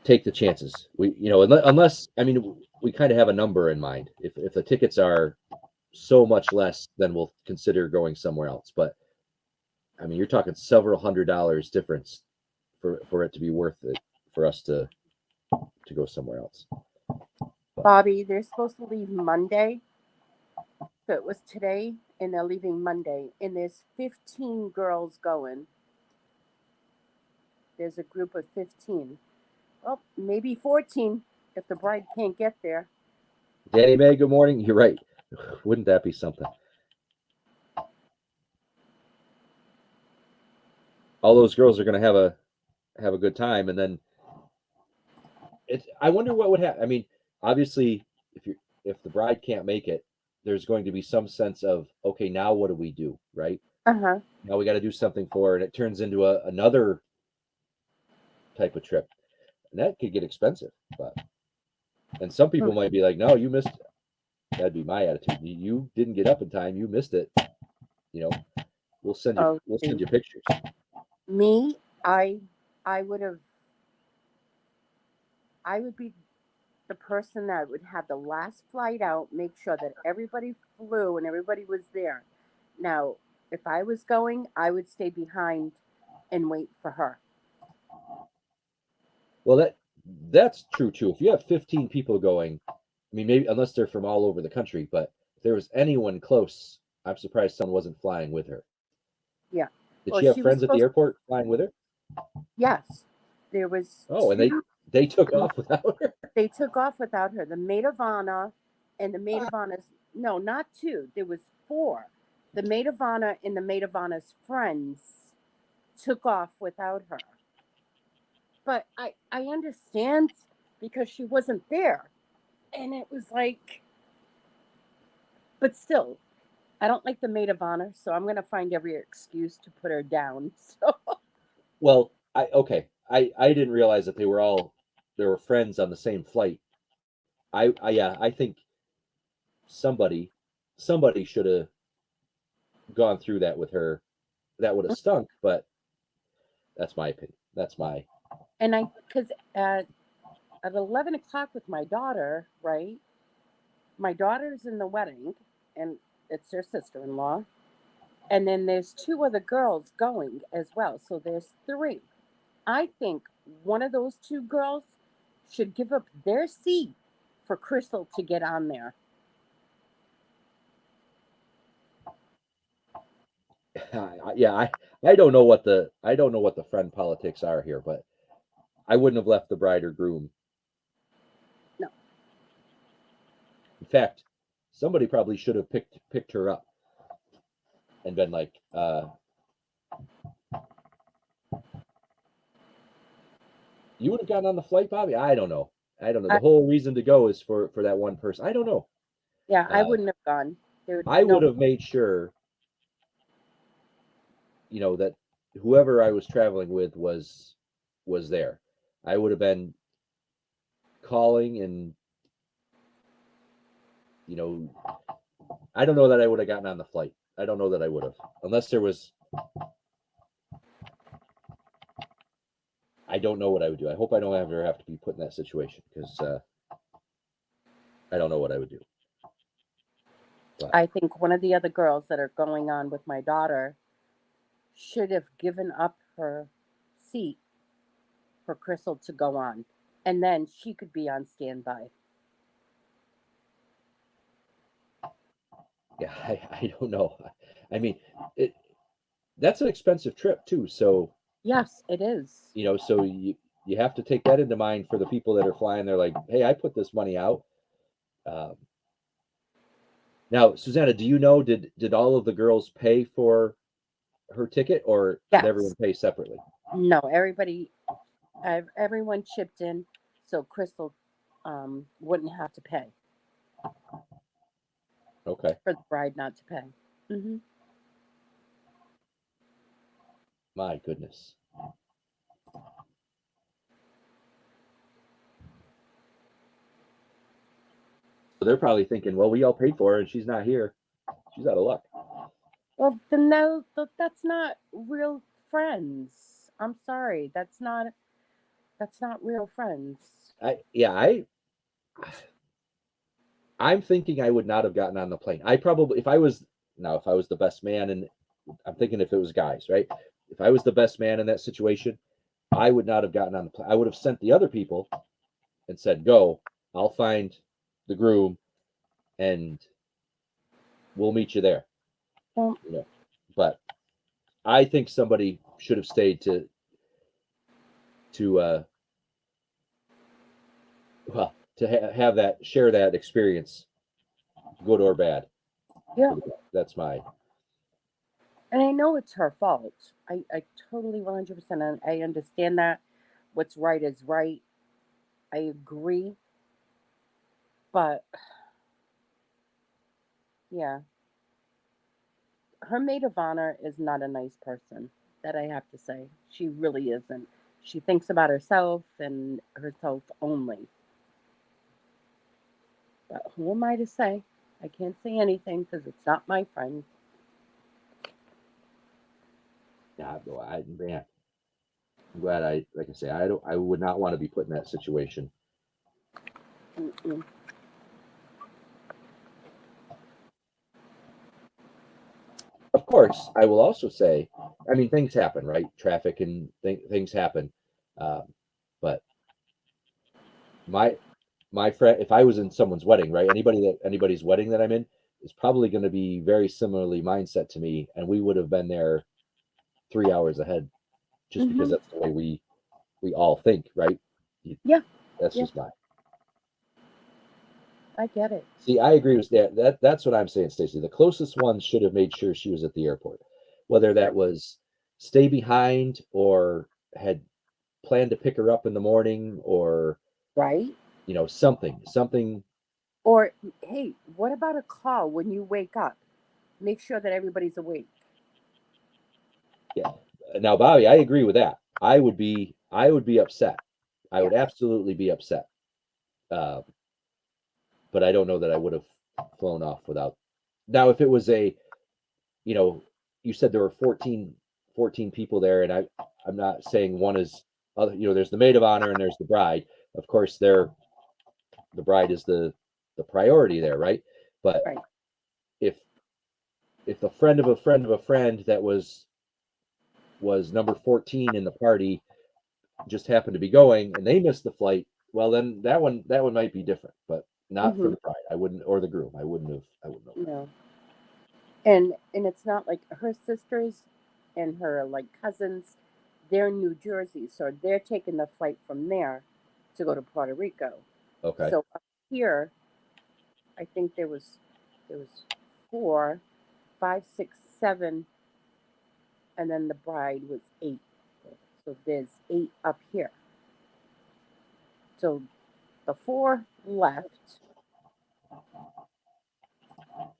take the chances. Unless I mean, we kind of have a number in mind. If the tickets are so much less, then we'll consider going somewhere else. But I mean, you're talking several $100 difference for it to be worth it for us to go somewhere else. Bobby, they're supposed to leave Monday. So it was today, and they're leaving Monday. And there's 15 girls going. There's a group of 15. Well, maybe 14 if the bride can't get there. Danny Mae, good morning. You're right. Wouldn't that be something? All those girls are going to have a good time, and then I wonder what would happen. I mean, obviously, if the bride can't make it, there's going to be some sense of, okay, now what do we do, right? Uh-huh. Now we got to do something for her, and it turns into another type of trip, and that could get expensive. And some people might be like, no, you missed it. That'd be my attitude. You didn't get up in time. You missed it. We'll send you pictures. Me, I would be the person that would have the last flight out, make sure that everybody flew and everybody was there. Now, if I was going, I would stay behind and wait for her. Well, that's true too. If you have 15 people going, I mean, maybe unless they're from all over the country, but if there was anyone close, I'm surprised someone wasn't flying with her. Yeah. Did she have friends at the airport flying with her? Yes. There was and they took off without her. They took off without her. The maid of honor and the maid of honor's, no, not 2. There was 4. The maid of honor and the maid of honor's friends took off without her. But I understand because she wasn't there. And it was like, but still, I don't like the maid of honor, so I'm going to find every excuse to put her down. So, well, I didn't realize that they were friends on the same flight. I think somebody should have gone through that with her. That would have stunk, but that's my opinion. And because at 11 o'clock with my daughter, right? My daughter's in the wedding, and it's her sister-in-law. And then there's 2 other girls going as well. So there's 3. I think one of those 2 girls should give up their seat for Crystal to get on there. I don't know what the friend politics are here, but I wouldn't have left the bride or groom. No. In fact, somebody probably should have picked her up and been like, you would have gotten on the flight, Bobby? I don't know. The whole reason to go is for that one person. I don't know. Yeah, I Uh, wouldn't have gone. There, I no, would have made sure, that whoever I was traveling with was there. I would have been calling and, you know, I don't know that I would have gotten on the flight. I don't know that I would have, unless there was. I don't know what I would do. I hope I don't ever have to be put in that situation because I don't know what I would do. I think one of the other girls that are going on with my daughter should have given up her seat for Crystal to go on, and then she could be on standby. Yeah, I don't know. I mean, it that's an expensive trip too. So Yes, it is. so you have to take that into mind for the people that are flying. They're like, hey, I put this money out. Um, Now, Susanna, do you know did all of the girls pay for her ticket, or did everyone Yes. pay separately? No, everyone chipped in, so Crystal wouldn't have to pay Okay, for the bride not to pay. Hmm. my goodness. So they're probably thinking, well, we all paid for her and she's not here. She's out of luck. Well, then no, that's not real friends. I'm sorry, that's not real friends. I'm thinking I would not have gotten on the plane. I probably if I was the best man, and I'm thinking if it was guys, right? If I was the best man in that situation, I would not have gotten on the plane. I would have sent the other people and said, "Go, I'll find the groom and we'll meet you there." Well, You know, but I think somebody should have stayed to have that share that experience, good or bad. yeah, That's my and I know it's her fault. I totally 100%. I understand that. What's right is right. I agree, but yeah, her maid of honor is not a nice person. That I have to say, she really isn't. She thinks about herself and herself only. But who am I to say? I can't say anything because it's not my friend. yeah. Man, I'm glad like I say I would not want to be put in that situation. Mm-mm. Of course, I will also say, I mean, things happen, right? Traffic and things happen. Um, but my my friend, if I was in someone's wedding, right? Anybody's wedding that I'm in is probably going to be very similarly mindset to me, and we would have been there 3 hours ahead, just because Hmm. that's the way we all think, right? You- Yeah, That's yeah, just my I get it. see. I agree with that. That's what I'm saying, Stacey. The closest one should have made sure she was at the airport, whether that was stay behind or had planned to pick her up in the morning, or Right? something. Or, hey, what about a call when you wake up? Make sure that everybody's awake. Yeah. Now, Bobby, I agree with that. I would be upset. I would Yes. absolutely be upset. Uh, but I don't know that I would have flown off without. Now, if it was you know, you said there were 14 people there, and I'm not saying one is other. There's the maid of honor and there's the bride. Of course, the bride is the priority there, right? But Right. if the friend of a friend of a friend that was number 14 in the party just happened to be going and they missed the flight, well then that one might be different, but not for Hmm. the bride. I wouldn't, or the groom. I wouldn't have. No. And it's not like her sisters and her like cousins, they're in New Jersey, so they're taking the flight from there to go to Puerto Rico. Okay. So up here, I think there was four, five, six, seven, and then the bride was eight. So there's eight up here. So the four left,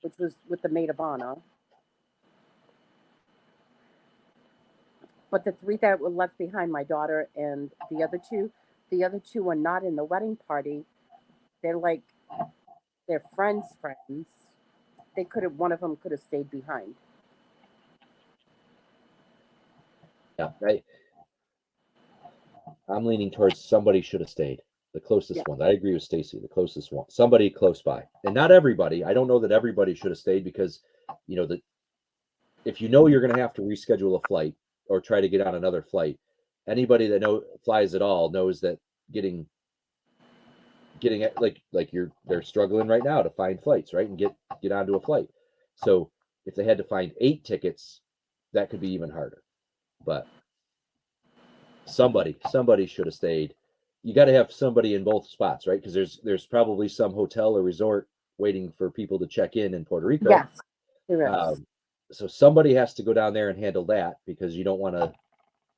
which was with the maid of honor. But the three that were left behind, my daughter and the other two were not in the wedding party. They're like their friends' friends. They could have, one of them could have stayed behind. Yeah, I'm leaning towards somebody should have stayed. The closest Yeah. one. I agree with Stacy. The closest one. Somebody close by, and not everybody. I don't know that everybody should have stayed because, you know, if you know you're going to have to reschedule a flight or try to get on another flight, anybody that flies at all knows that getting it like they're struggling right now to find flights, right, and get onto a flight. So if they had to find 8 tickets, that could be even harder. But somebody should have stayed. You got to have somebody in both spots, right? Because there's probably some hotel or resort waiting for people to check in Puerto Rico. Yes, there is. So somebody has to go down there and handle that because you don't want to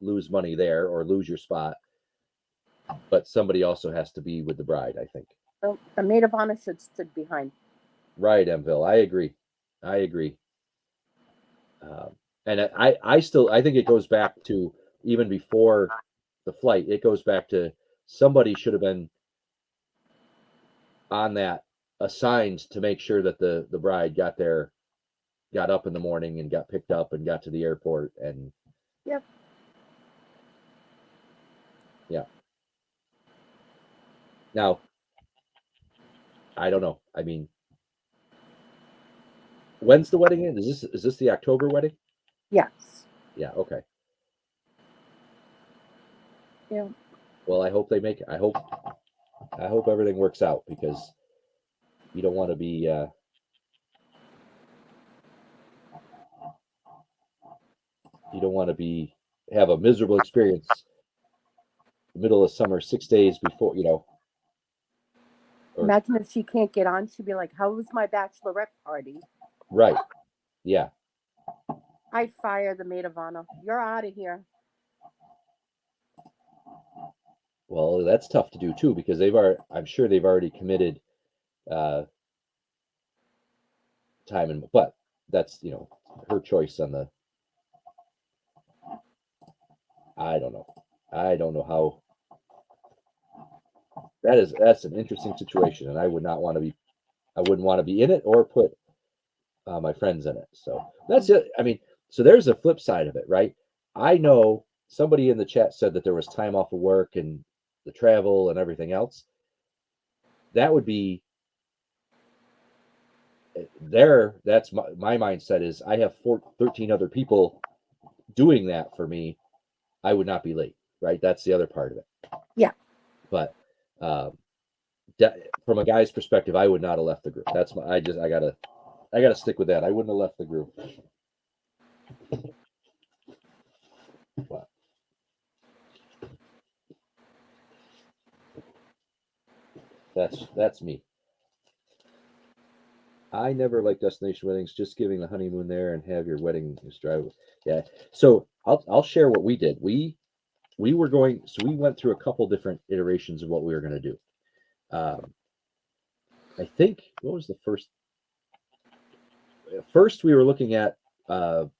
lose money there or lose your spot. But somebody also has to be with the bride, I think. So the maid of honor should sit behind. Right, Emville. I agree. And I think it goes back to even before the flight. It goes back to somebody should have been on that, assigned to make sure that the bride got up in the morning and got picked up and got to the airport. And Yep. Yeah. Now, I don't know. I mean, when's the wedding in? Is this the October wedding? Yes. Yeah. Okay. Yeah. Well, I hope they make it. I hope everything works out because you don't want to be have a miserable experience the middle of summer, 6 days before, Or- Imagine if she can't get on. She'd be like, "How was my bachelorette party?" right. Yeah. I'd fire the maid of honor. You're out of here. Well, that's tough to do too because I'm sure they've already committed time, but that's, her choice on the. I don't know how. That's an interesting situation, and I wouldn't want to be in it or put my friends in it. So that's it. I mean, so there's a flip side of it, right? I know somebody in the chat said that there was time off of work and the travel and everything else. That would be there. That's my mindset is I have 13 other people doing that for me. I would not be late, right? That's the other part of it. Yeah. But from a guy's perspective, I would not have left the group. That's I gotta stick with that. I wouldn't have left the group. But that's me. I never like destination weddings. Just giving the honeymoon there and have your wedding drive. Yeah. So I'll share what we did. We went through a couple different iterations of what we were going to do. I think what was the first? First, we were looking at the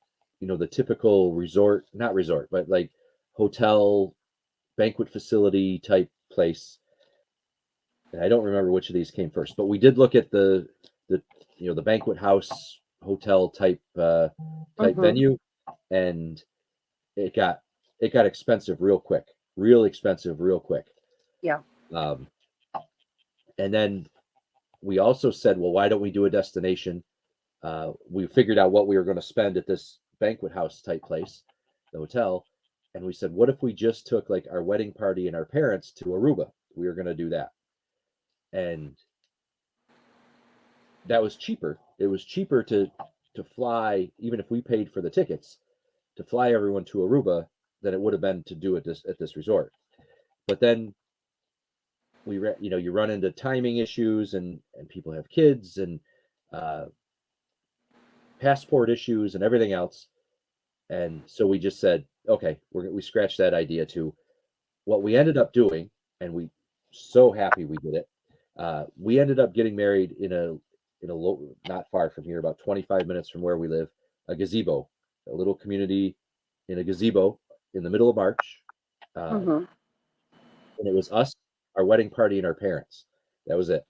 typical resort, not resort, but like hotel, banquet facility type place. And I don't remember which of these came first, but we did look at the banquet house hotel type venue, and it got expensive real quick. Yeah. And then we also said, well, why don't we do a destination? We figured out what we were going to spend at this banquet house type place, the hotel, and we said, what if we just took like our wedding party and our parents to Aruba? We were going to do that, and that was cheaper. It was cheaper to fly, even if we paid for the tickets, to fly everyone to Aruba than it would have been to do it at this resort. But then you run into timing issues, and people have kids and passport issues and everything else. And so we just said, okay, we scratched that idea too. What we ended up doing, and we so happy we did it. We ended up getting married in not far from here, about 25 minutes from where we live, a gazebo, a little community in a gazebo in the middle of March. Mm-hmm. And it was us, our wedding party, and our parents. That was it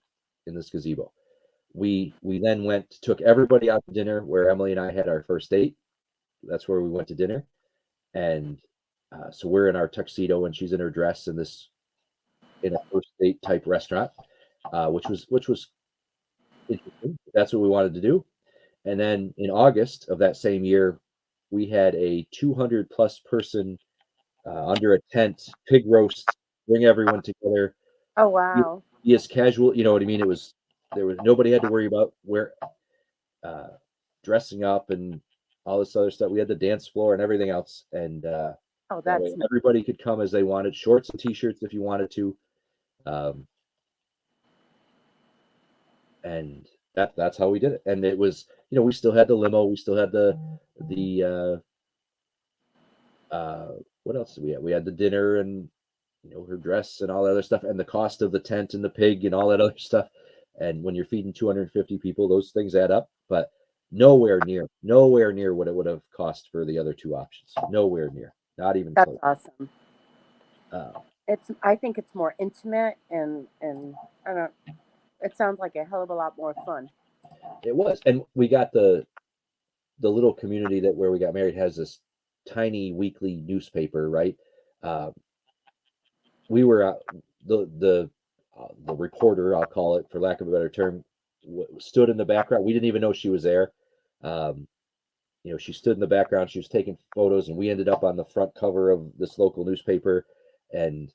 in this gazebo. We then took everybody out to dinner where Emily and I had our first date. That's where we went to dinner, and so we're in our tuxedo and she's in her dress in a first date type restaurant, which was interesting. That's what we wanted to do. And then in August of that same year, we had a 200 plus person under a tent pig roast, bring everyone together. Oh wow. Be as casual, you know what I mean? There was nobody had to worry about where uh, dressing up and all this other stuff. We had the dance floor and everything else, and Oh, that that's way everybody could come as they wanted, shorts and t-shirts if you wanted to, and that's how we did it. And it was, we still had the limo, we still had the what else did we have? We had the dinner and her dress and all that other stuff, and the cost of the tent and the pig and all that other stuff. And when you're feeding 250 people, those things add up, but nowhere near what it would have cost for the other two options. Nowhere near, not even that's close. awesome. Uh, I think it's more intimate and I don't. It sounds like a hell of a lot more fun. it was, and we got the little community that where we got married has this tiny weekly newspaper, right? Uh, we were the reporter, I'll call it for lack of a better term, stood in the background. We didn't even know she was there. Um, she stood in the background. She was taking photos, and we ended up on the front cover of this local newspaper, and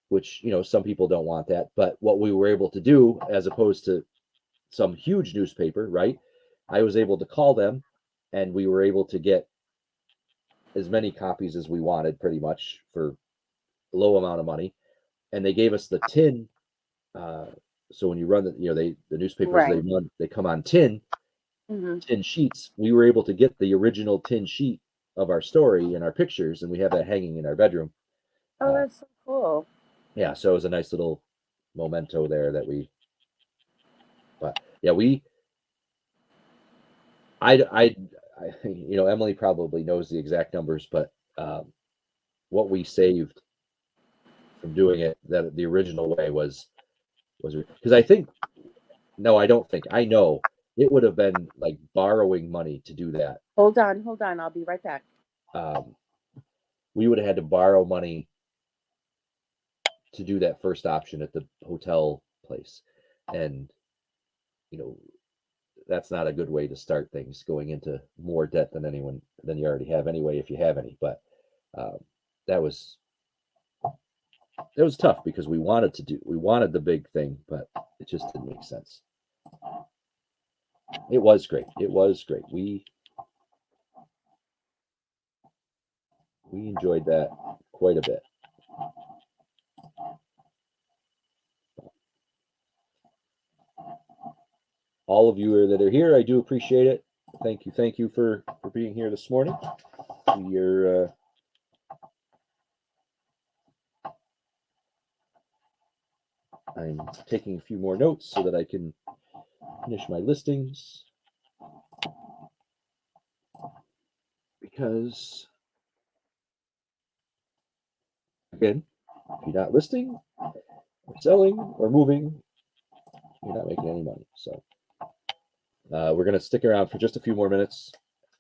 which some people don't want that. But what we were able to do, as opposed to some huge newspaper, right? I was able to call them, and we were able to get as many copies as we wanted, pretty much for a low amount of money, and they gave us the tin. So when you run the newspapers, Right. they come on tin Mm-hmm. sheets. We were able to get the original tin sheet of our story and our pictures, and we have that hanging in our bedroom. Oh, that's so cool. Yeah, so it was a nice little memento there but yeah, Emily probably knows the exact numbers, but what we saved from doing it that the original way was because I don't think, I know it would have been like borrowing money to do that. Hold on. I'll be right back. We would have had to borrow money to do that first option at the hotel place, and that's not a good way to start things, going into more debt than you already have anyway, if you have any. But um, that was tough because we wanted the big thing, but it just didn't make sense. It was great. We enjoyed that quite a bit. All of you that are here, I do appreciate it. Thank you for being here this morning. I'm taking a few more notes so that I can finish my listings, because again, if you're not listing or selling or moving, you're not making any money. So we're going to stick around for just a few more minutes,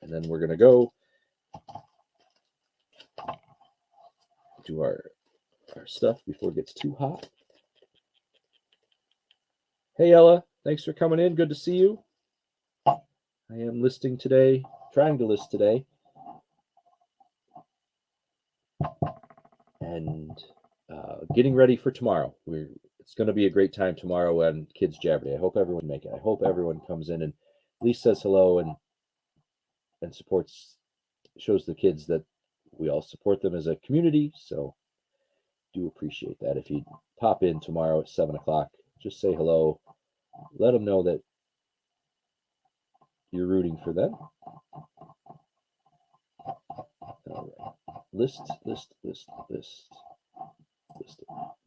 and then we're going to go do our stuff before it gets too hot. Hey, Ella, thanks for coming in. Good to see you. I am listing today, trying to list today, and getting ready for tomorrow. It's going to be a great time tomorrow on Kids Jabberday. I hope everyone make it. I hope everyone comes in and at least says hello and shows the kids that we all support them as a community. So do appreciate that. If you pop in tomorrow at 7:00, just say hello. Let them know that you're rooting for them. All right. List.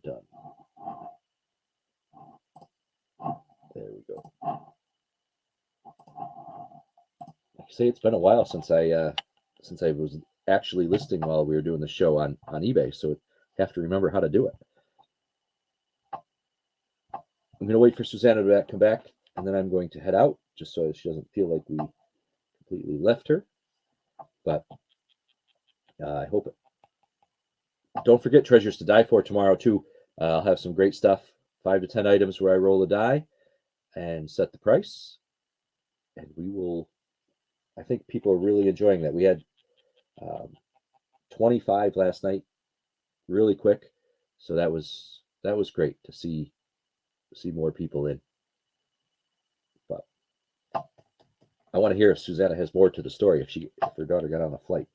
Done. There we go. say it's been a while since I was actually listing while we were doing the show on eBay, so I have to remember how to do it. I'm going to wait for Susanna to come back, and then I'm going to head out, just so she doesn't feel like we completely left her. But I hope it. Don't forget Treasures to Die For tomorrow, too. I'll have some great stuff, 5 to 10 items where I roll a die and set the price. And we will, I think people are really enjoying that. We had 25 last night, really quick. So that was great to see more people in. But I want to hear if Susanna has more to the story, if her daughter got on a flight.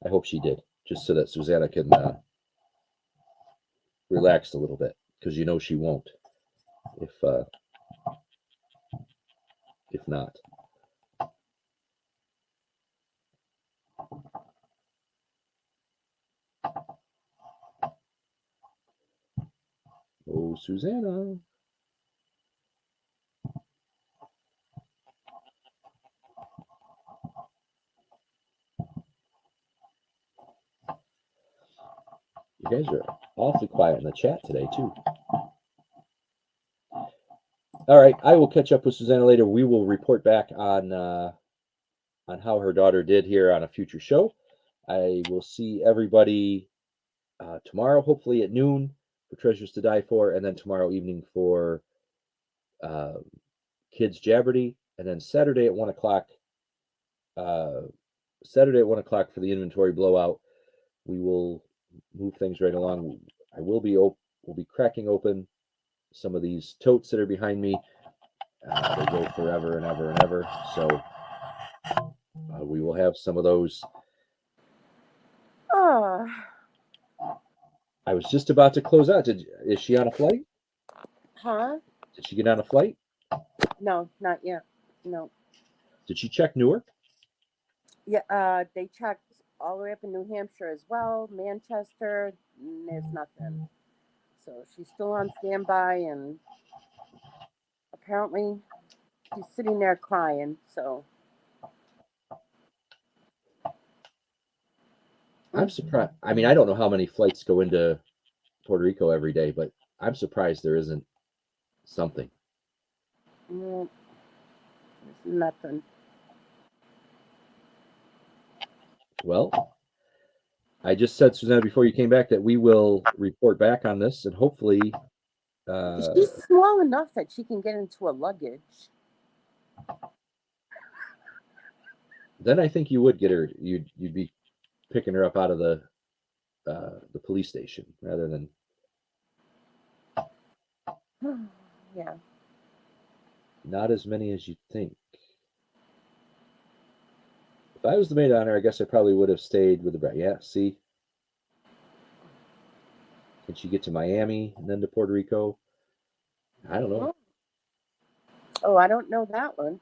I hope she did, just so that Susanna can relax a little bit, because you know she won't if not. Oh, Susanna. You guys are awfully quiet in the chat today, too. All right, I will catch up with Susanna later. We will report back on how her daughter did here on a future show. I will see everybody tomorrow, hopefully at noon, for Treasures to Die For, and then tomorrow evening for Kids Jabberty, and then Saturday at 1 o'clock. Saturday at 1 o'clock for the inventory blowout. We will move things right along. I will be cracking open some of these totes that are behind me. They go forever and ever and ever. So we will have some of those. Oh, I was just about to close out. Is she on a flight? huh? Did she get on a flight? No, not yet. No. Did she check Newark? Yeah, they checked all the way up in New Hampshire as well, Manchester. There's nothing. So she's still on standby, and apparently she's sitting there crying. So I'm surprised. I mean, I don't know how many flights go into Puerto Rico every day, but I'm surprised there isn't something. there's nothing. Well, I just said, Susanna, before you came back, that we will report back on this, and hopefully She's small enough that she can get into a luggage. then I think you would get her. You'd be picking her up out of the police station rather than. Yeah. Not as many as you think. If I was the maid of honor, I guess I probably would have stayed with the bride. Yeah, see? Can she get to Miami and then to Puerto Rico? I don't know. Oh, I don't know that one.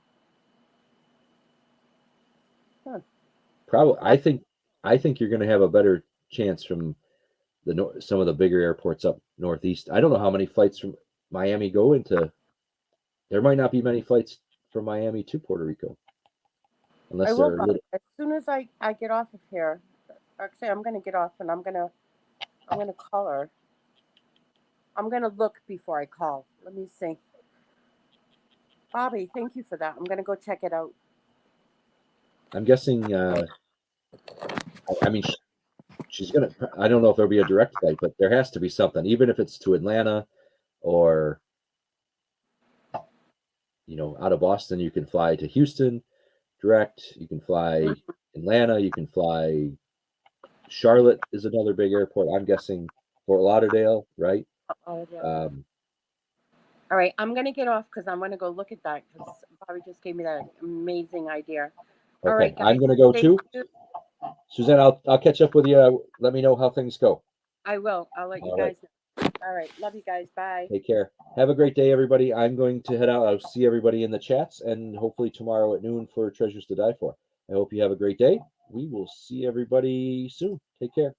Huh. Probably. I think you're going to have a better chance from some of the bigger airports up northeast. I don't know how many flights from Miami go into. There might not be many flights from Miami to Puerto Rico, unless they're a little. As soon as I get off of here. Actually, I'm gonna get off and I'm gonna call her. I'm gonna look before I call. Let me see. Bobby, thank you for that. I'm gonna go check it out. I'm guessing. I mean, she's gonna. I don't know if there'll be a direct flight, but there has to be something, even if it's to Atlanta, or out of Boston. You can fly to Houston direct. You can fly Atlanta. You can fly. Charlotte is another big airport. I'm guessing Fort Lauderdale, right? All right, I'm gonna get off because I'm gonna go look at that because Bobby just gave me that amazing idea. Okay, all right, guys, I'm gonna go too. Suzanne, I'll catch up with you. Let me know how things go. I will. I'll let you guys know. All right, love you guys. Bye. Take care. Have a great day, everybody. I'm going to head out. I'll see everybody in the chats, and hopefully tomorrow at noon for Treasures to Die For. I hope you have a great day. We will see everybody soon. Take care.